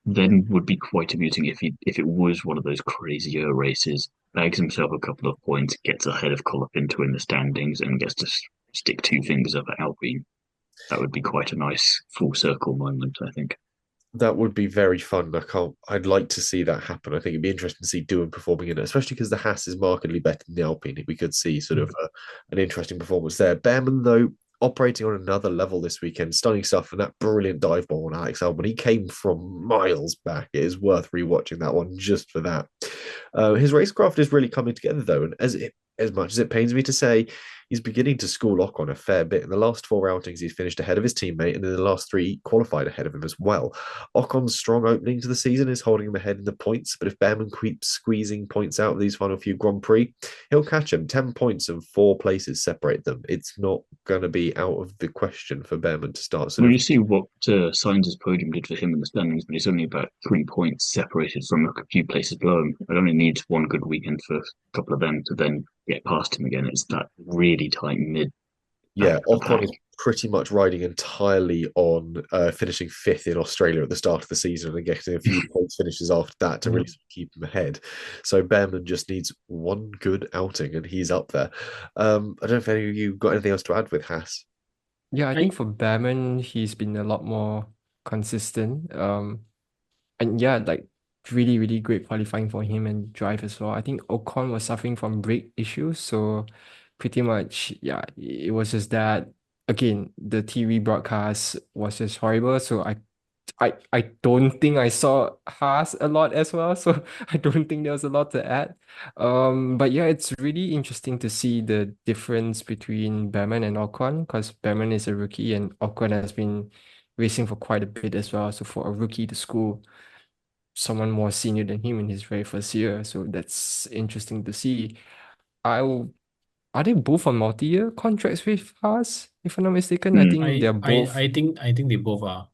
then would be quite amusing if it was one of those crazier races, bags himself a couple of points, gets ahead of Colapinto in the standings, and gets to stick two fingers up at Alpine. That would be quite a nice full circle moment, I think. That would be very fun. I'd like to see that happen. I think it'd be interesting to see Doohan performing in it, especially because the Haas is markedly better than the Alpine. We could see sort of an interesting performance there. Behrman, though, operating on another level this weekend. Stunning stuff, and that brilliant dive bomb on Alex Albon. He came from miles back. It is worth rewatching that one just for that. His racecraft is really coming together though, and as much as it pains me to say, he's beginning to school Ocon a fair bit. In the last 4 outings, he's finished ahead of his teammate, and in the last 3, qualified ahead of him as well. Ocon's strong opening to the season is holding him ahead in the points, but if Behrman keeps squeezing points out of these final few Grand Prix, he'll catch him. 10 points and 4 places separate them. It's not going to be out of the question for Behrman to start. Well, you see what Sainz's podium did for him in the standings, but he's only about 3 points separated from a few places below him. It only needs one good weekend for a couple of them to then get past him again. It's that really tight mid. Yeah, Ocon is pretty much riding entirely on finishing 5th in Australia at the start of the season and getting a few points finishes after that to really keep him ahead. So Behrman just needs one good outing and he's up there. I don't know if any of you got anything else to add with Haas. Yeah, I think for Behrman, he's been a lot more consistent. And yeah, like really, really great qualifying for him and drive as well. I think Ocon was suffering from brake issues, so pretty much, yeah, it was just that. Again, the TV broadcast was just horrible, so I don't think I saw Haas a lot as well, so I don't think there was a lot to add. But yeah, it's really interesting to see the difference between Behrman and Ocon, because Behrman is a rookie and Ocon has been racing for quite a bit as well. So for a rookie to school someone more senior than him in his very first year, so that's interesting to see. I'll Are they both on multi-year contracts with Haas? If I'm not mistaken, I think they're both. I think they both are.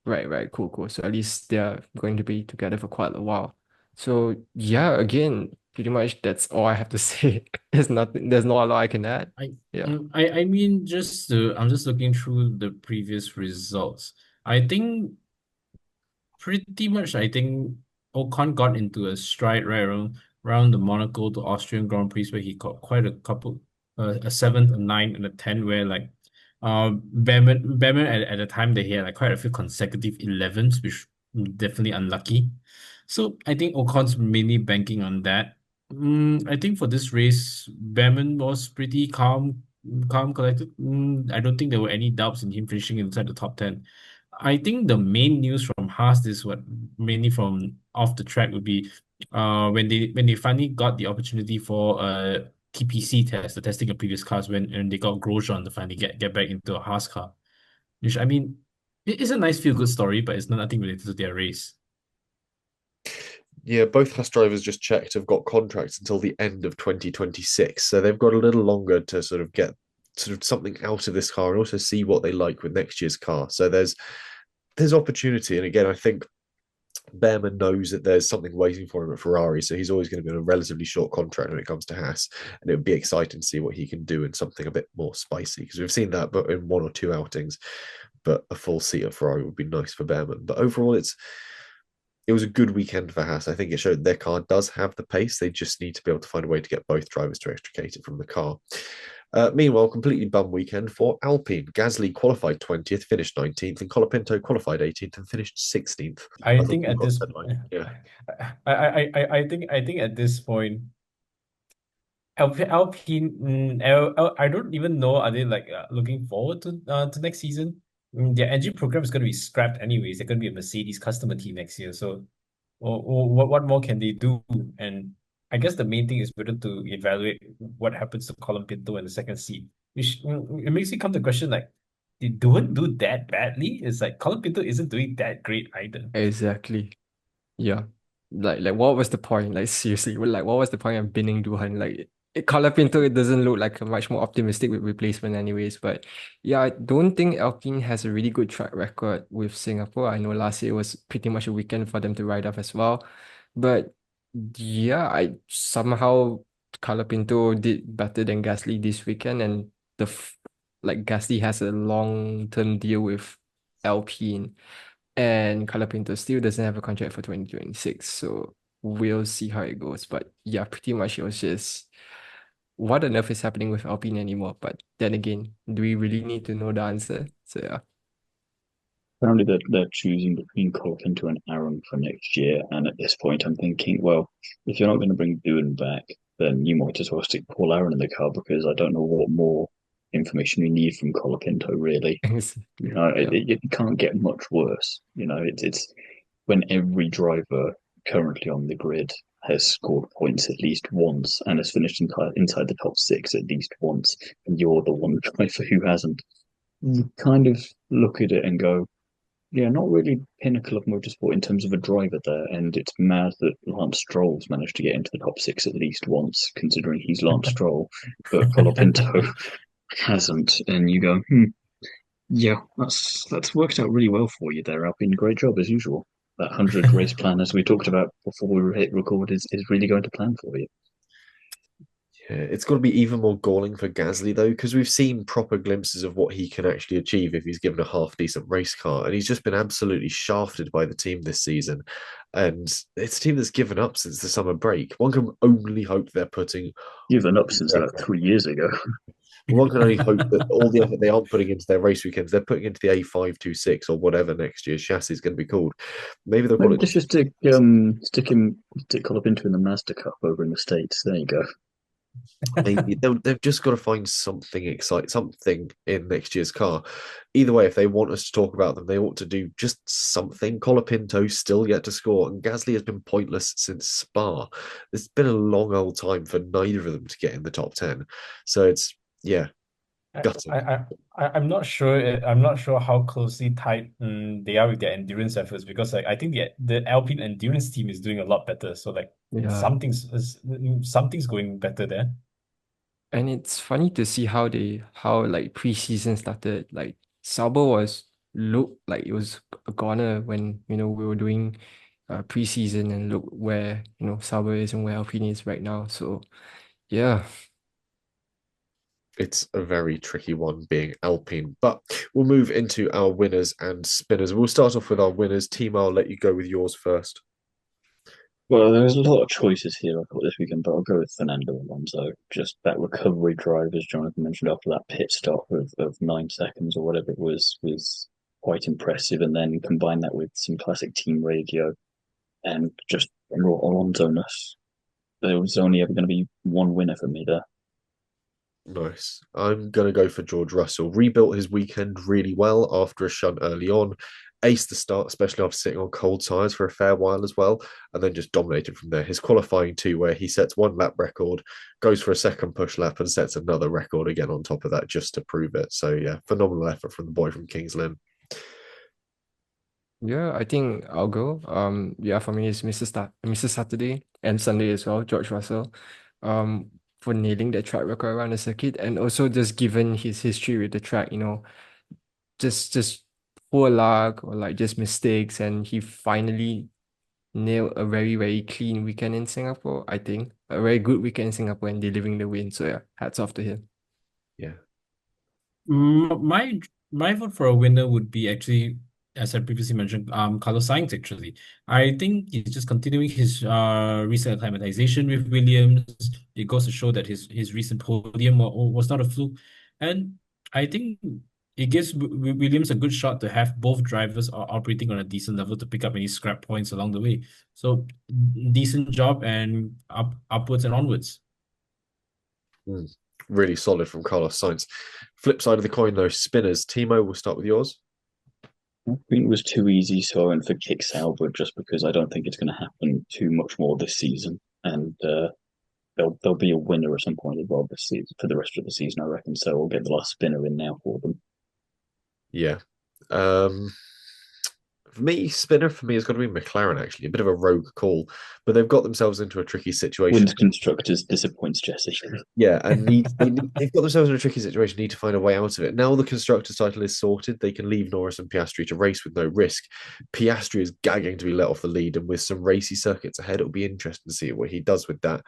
Right, cool. So at least they're going to be together for quite a while. So yeah, again, pretty much that's all I have to say. There's not a lot I can add. Yeah. I mean, I'm just looking through the previous results. I think pretty much, I think Ocon got into a stride right around the Monaco to Austrian Grand Prix where he got quite a couple, a 7th, a 9th, and a 10, where like Behrman at the time that he had like quite a few consecutive 11s, which definitely unlucky. So I think Ocon's mainly banking on that. I think for this race, Behrman was pretty calm, collected. I don't think there were any doubts in him finishing inside the top 10. I think the main news from Haas, this what mainly from off the track, would be when they finally got the opportunity for a TPC test, the testing of previous cars, when they got Grosjean to finally get back into a Haas car. Which, I mean, it's a nice feel good story, but it's nothing related to their race. Yeah, both Haas drivers just checked have got contracts until the end of 2026. So they've got a little longer to sort of get sort of something out of this car and also see what they like with next year's car. So there's opportunity. And again, I think Behrman knows that there's something waiting for him at Ferrari. So he's always going to be on a relatively short contract when it comes to Haas. And it would be exciting to see what he can do in something a bit more spicy, because we've seen that but in 1 or 2 outings. But a full seat at Ferrari would be nice for Behrman. But overall, it was a good weekend for Haas. I think it showed their car does have the pace. They just need to be able to find a way to get both drivers to extricate it from the car. Meanwhile, completely bum weekend for Alpine. Gasly qualified 20th, finished 19th, and Colapinto qualified 18th and finished 16th. I think at this yeah. I think at this point, Alpine, I don't even know, are they like looking forward to next season? Their engine program is going to be scrapped anyways. They're going to be a Mercedes customer team next year. So, what more can they do? And I guess the main thing is whether to evaluate what happens to Colin Pinto in the second seat, which it makes me come to the question like, they don't do that badly. It's like Colin Pinto isn't doing that great either. Exactly. Yeah. Like what was the point? Like seriously, like what was the point of binning Duhan? Like Color Pinto, it doesn't look like a much more optimistic replacement anyways. But yeah, I don't think Alpine has a really good track record with Singapore. I know last year was pretty much a weekend for them to ride off as well. But yeah, I somehow Color Pinto did better than Gasly this weekend, and like Gasly has a long-term deal with Alpine. And Colapinto still doesn't have a contract for 2026, so we'll see how it goes. But yeah, pretty much it was just what on earth is happening with Alpine anymore. But then again, do we really need to know the answer? So yeah. Apparently they're choosing between Colapinto and Aaron for next year, and at this point I'm thinking, well, if you're not going to bring Doohan back, then you might as well stick Paul Aaron in the car, because I don't know what more information you need from Colapinto, really. Yeah. It can't get much worse. It's when every driver currently on the grid has scored points at least once and has finished inside the top six at least once, and you're the one driver who hasn't. You kind of look at it and go, yeah, not really pinnacle of motorsport in terms of a driver there, and it's mad that Lance Stroll's managed to get into the top six at least once, considering he's Lance Stroll, but Colapinto hasn't, and you go, yeah, that's worked out really well for you there, Alpine. Great job as usual. That 100 race plan, as we talked about before we hit record, is really going to plan for you. Yeah, it's got to be even more galling for Gasly, though, because we've seen proper glimpses of what he can actually achieve if he's given a half-decent race car. And he's just been absolutely shafted by the team this season. And it's a team that's given up since the summer break. One can only hope they're putting... Given up since about 3 years ago. One can only hope that all the effort they aren't putting into their race weekends, they're putting into the A526 or whatever next year's chassis is going to be called. Maybe they'll call it... Just stick Colapinto in the Mazda Cup over in the States. There you go. Maybe they've just got to find something exciting, something in next year's car. Either way, if they want us to talk about them, they ought to do just something. Colapinto still yet to score, and Gasly has been pointless since Spa. It's been a long old time for neither of them to get in the top 10. So it's gutting. I'm not sure. I'm not sure how closely tied they are with their endurance efforts, because I think the Alpine endurance team is doing a lot better. So something's going better there. And it's funny to see how preseason started. Like Sauber looked like it was a corner when we were doing preseason, and look where Sauber is and where Alpine is right now. So yeah. It's a very tricky one being Alpine, but we'll move into our winners and spinners. We'll start off with our winners. Thiemo, I'll let you go with yours first. Well, there's a lot of choices here, I thought, this weekend, but I'll go with Fernando Alonso. Just that recovery drive, as Jonathan mentioned, after that pit stop of 9 seconds or whatever it was quite impressive. And then combine that with some classic team radio and just raw Alonso-ness. There was only ever going to be one winner for me there. Nice. I'm going to go for George Russell. Rebuilt his weekend really well after a shunt early on. Aced the start, especially after sitting on cold tyres for a fair while as well, and then just dominated from there. His qualifying too, where he sets 1 lap record, goes for a second push lap and sets another record again on top of that just to prove it. So yeah, phenomenal effort from the boy from Kings Lynn. Yeah, I think I'll go. For me it's Mr. Saturday and Sunday as well, George Russell. For nailing the track record around the circuit, and also just given his history with the track, just poor luck or just mistakes, and he finally nailed a very, very clean weekend in Singapore. I think a very good weekend in Singapore and delivering the win. So yeah, hats off to him. Yeah. My vote for a winner would be actually, as I previously mentioned, Carlos Sainz actually. I think he's just continuing his recent acclimatization with Williams. It goes to show that his recent podium was not a fluke. And I think it gives Williams a good shot to have both drivers operating on a decent level to pick up any scrap points along the way. So decent job, and upwards and onwards. Really solid from Carlos Sainz. Flip side of the coin though, spinners. Thiemo, we'll start with yours. I think it was too easy, so I went for Kick Sauber just because I don't think it's going to happen too much more this season, and there'll be a winner at some point as well this season for the rest of the season, I reckon. So I'll get the last spinner in now for them. Yeah. For me, spinner for me has got to be McLaren, actually. A bit of a rogue call, but they've got themselves into a tricky situation. Wins constructors, disappoints Jesse. Yeah, and they've got themselves in a tricky situation, need to find a way out of it. Now the constructors' title is sorted, they can leave Norris and Piastri to race with no risk. Piastri is gagging to be let off the lead, and with some racy circuits ahead, it'll be interesting to see what he does with that.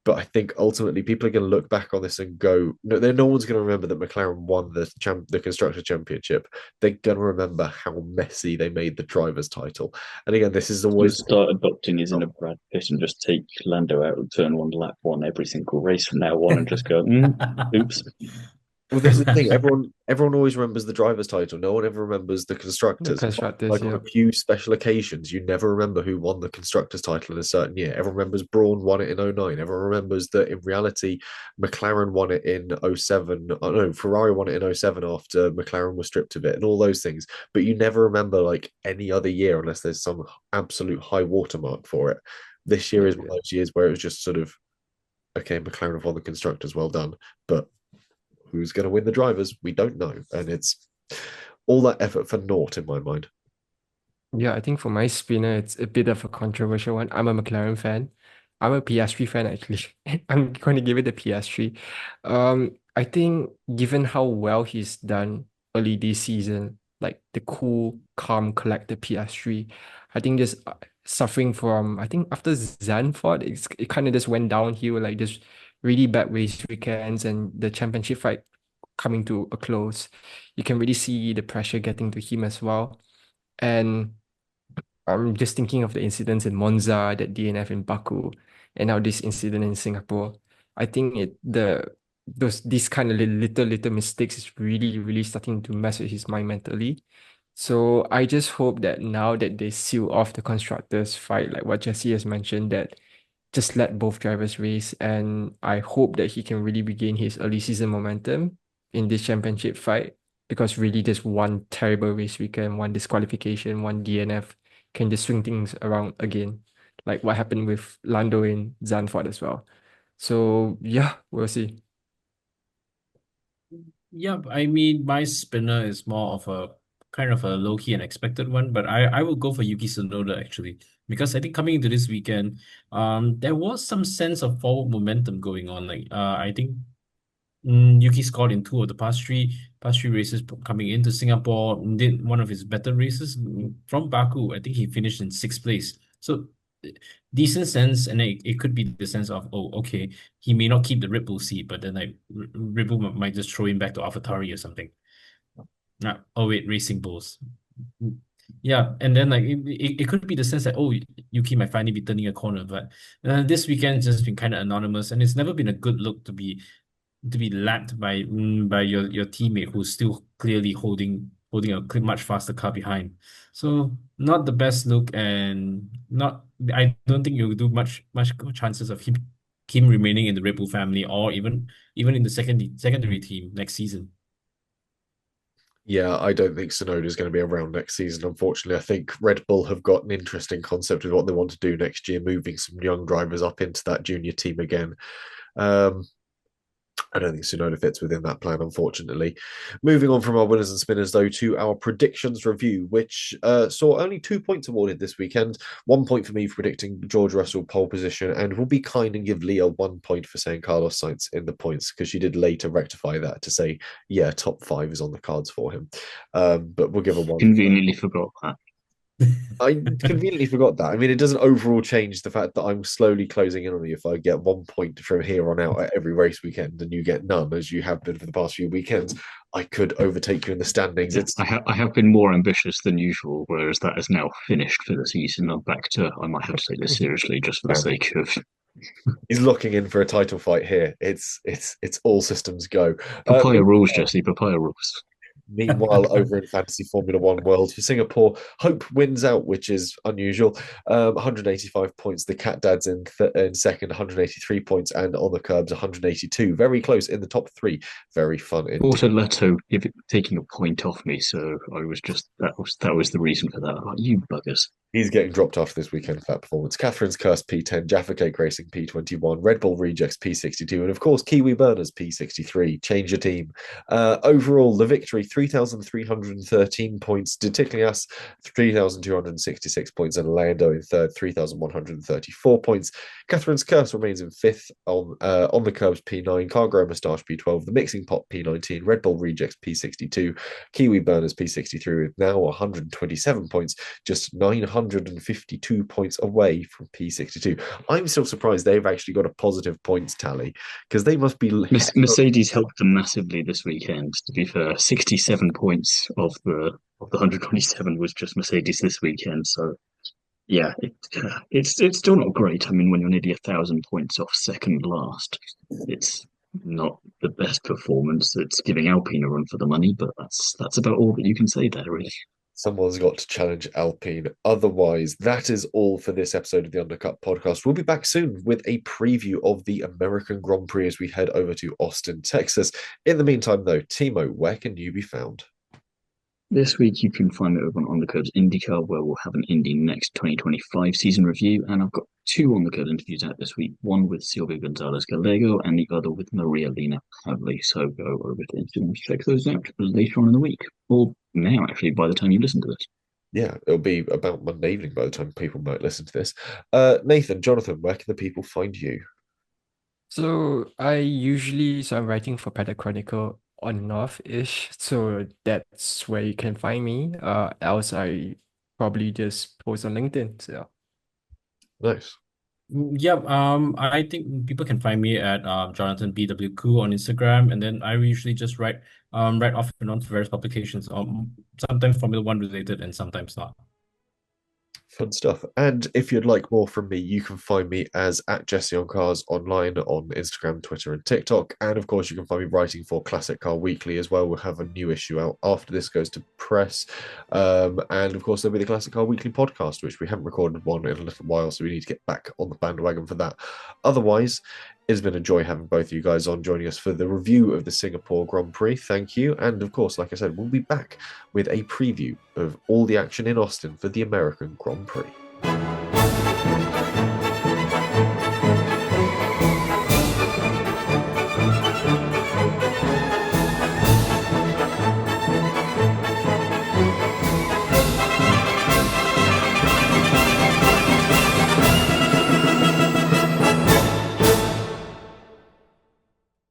But I think ultimately people are going to look back on this and go, no one's going to remember that McLaren won the Constructor Championship. They're going to remember how messy they made the Drivers' title. And again, this is always... Start adopting his inner Brad Pitt and just take Lando out of turn 1, lap 1 every single race from now on and just go, oops. Well, this is the thing. Everyone always remembers the driver's title. No one ever remembers the The constructors. constructors, Like on yeah. a few special occasions, you never remember who won the constructors title in a certain year. Everyone remembers Brawn won it in '09. Everyone remembers that in reality, McLaren won it in '07. Oh, no, Ferrari won it in '07 after McLaren was stripped of it and all those things. But you never remember like any other year unless there's some absolute high watermark for it. This year is one of those years where it was just sort of, okay, McLaren have won the constructors, well done. But who's going to win the drivers? We don't know. And it's all that effort for naught in my mind. Yeah, I think for my spinner, it's a bit of a controversial one. I'm a McLaren fan. I'm a PS3 fan actually. I'm going to give it the PS3. I think given how well he's done early this season, like the cool, calm, collected PS3, I think just suffering from, I think after Zandvoort, it kind of just went downhill, like just really bad race weekends and the championship fight coming to a close. You can really see the pressure getting to him as well. And I'm just thinking of the incidents in Monza, that DNF in Baku, and now this incident in Singapore. I think these kind of little mistakes is really starting to mess with his mind mentally. So I just hope that now that they seal off the constructors fight, like what Jesse has mentioned, that just let both drivers race, and I hope that he can really regain his early season momentum in this championship fight, because really just one terrible race weekend, one disqualification, one DNF can just swing things around again, like what happened with Lando in Zandvoort as well. So yeah, we'll see. Yeah, I mean, my spinner is more of a kind of a low-key and expected one, but I will go for Yuki Tsunoda actually, because I think coming into this weekend, there was some sense of forward momentum going on. Like, I think Yuki scored in two of the past three races coming into Singapore. Did one of his better races from Baku. I think he finished in sixth place. So decent sense, and it could be the sense of, oh, okay, he may not keep the Red Bull seat, but then like Red Bull might just throw him back to AlphaTauri or something. Oh wait, Racing Bulls. Yeah, and then like it could be the sense that, oh, Yuki might finally be turning a corner, but this weekend's just been kind of anonymous, and it's never been a good look to be lapped by your teammate who's still clearly holding a much faster car behind. So not the best look, and not I don't think you'll do much chances of him remaining in the Red Bull family, or even in the secondary team next season. Yeah, I don't think Sonoda is going to be around next season. Unfortunately, I think Red Bull have got an interesting concept with what they want to do next year, moving some young drivers up into that junior team again. I don't think Tsunoda fits within that plan, unfortunately. Moving on from our winners and spinners, though, to our predictions review, which saw only 2 points awarded this weekend. 1 point for me for predicting George Russell pole position, and we'll be kind and give Leah 1 point for saying Carlos Sainz in the points, because she did later rectify that to say, yeah, top 5 is on the cards for him. But we'll give her 1. Conveniently forgot that. I conveniently forgot that. I mean, it doesn't overall change the fact that I'm slowly closing in on you if I get 1 point from here on out at every race weekend and you get none, as you have been for the past few weekends. I could overtake you in the standings. I have been more ambitious than usual, whereas that is now finished for the season. I'm back to, I might have to take this seriously just for the sake of... He's locking in for a title fight here. It's all systems go. Papaya rules, Jesse, papaya rules. Meanwhile, over in Fantasy Formula One World for Singapore, Hope wins out, which is unusual. 185 points. The Cat Dads in second, 183 points, and on the curbs, 182. Very close in the top 3. Very fun. Also, Leto taking a point off me, so I was just that was the reason for that. Oh, you buggers. He's getting dropped after this weekend for that performance. Catherine's Curse P10, Jaffa Cake Racing P21, Red Bull Rejects P62, and of course Kiwi Burners P63. Change your team. Overall, the victory 3,313 points. De Ticklias 3,266 points, and Lando in third 3,134 points. Catherine's Curse remains in fifth on the curbs P9, Cargo Moustache P12, the Mixing Pot P19, Red Bull Rejects P62, Kiwi Burners P63 with now 127 points, just 952 points away from P62. I'm still surprised they've actually got a positive points tally, because they must be... Mercedes helped them massively this weekend, to be fair. 67 points of the 127 was just Mercedes this weekend, so yeah, it's still not great. I mean, when you're nearly 1,000 points off second last, it's not the best performance. It's giving Alpine a run for the money, but that's about all that you can say there, really. Someone's got to challenge Alpine. Otherwise, that is all for this episode of the Undercut Podcast. We'll be back soon with a preview of the American Grand Prix as we head over to Austin, Texas. In the meantime, though, Thiemo, where can you be found? This week you can find me over on Undercut IndyCar, where we'll have an Indy Next 2025 season review, and I've got 2 Undercut interviews out this week, one with Silvia Gonzalez-Gallego and the other with Maria Lena Pavley. So go over to Instagram to check those out later on in the week, or now actually by the time you listen to this. Yeah, it'll be about Monday evening by the time people might listen to this. Nathan, Jonathan, where can the people find you? So I'm writing for Paddock Chronicle on and off-ish, so that's where you can find me. Else I probably just post on LinkedIn. So Nice. Yeah, I think people can find me at Jonathan BW Koo on Instagram, and then I usually just write off and on for various publications, sometimes Formula One related and sometimes not. Fun stuff. And if you'd like more from me, you can find me as at Jesse on Cars online on Instagram, Twitter, and TikTok. And of course, you can find me writing for Classic Car Weekly as well. We'll have a new issue out after this goes to press. And of course, there'll be the Classic Car Weekly podcast, which we haven't recorded one in a little while, so we need to get back on the bandwagon for that. Otherwise, it's been a joy having both of you guys on joining us for the review of the Singapore Grand Prix. Thank you. And of course, like I said, we'll be back with a preview of all the action in Austin for the American Grand Prix.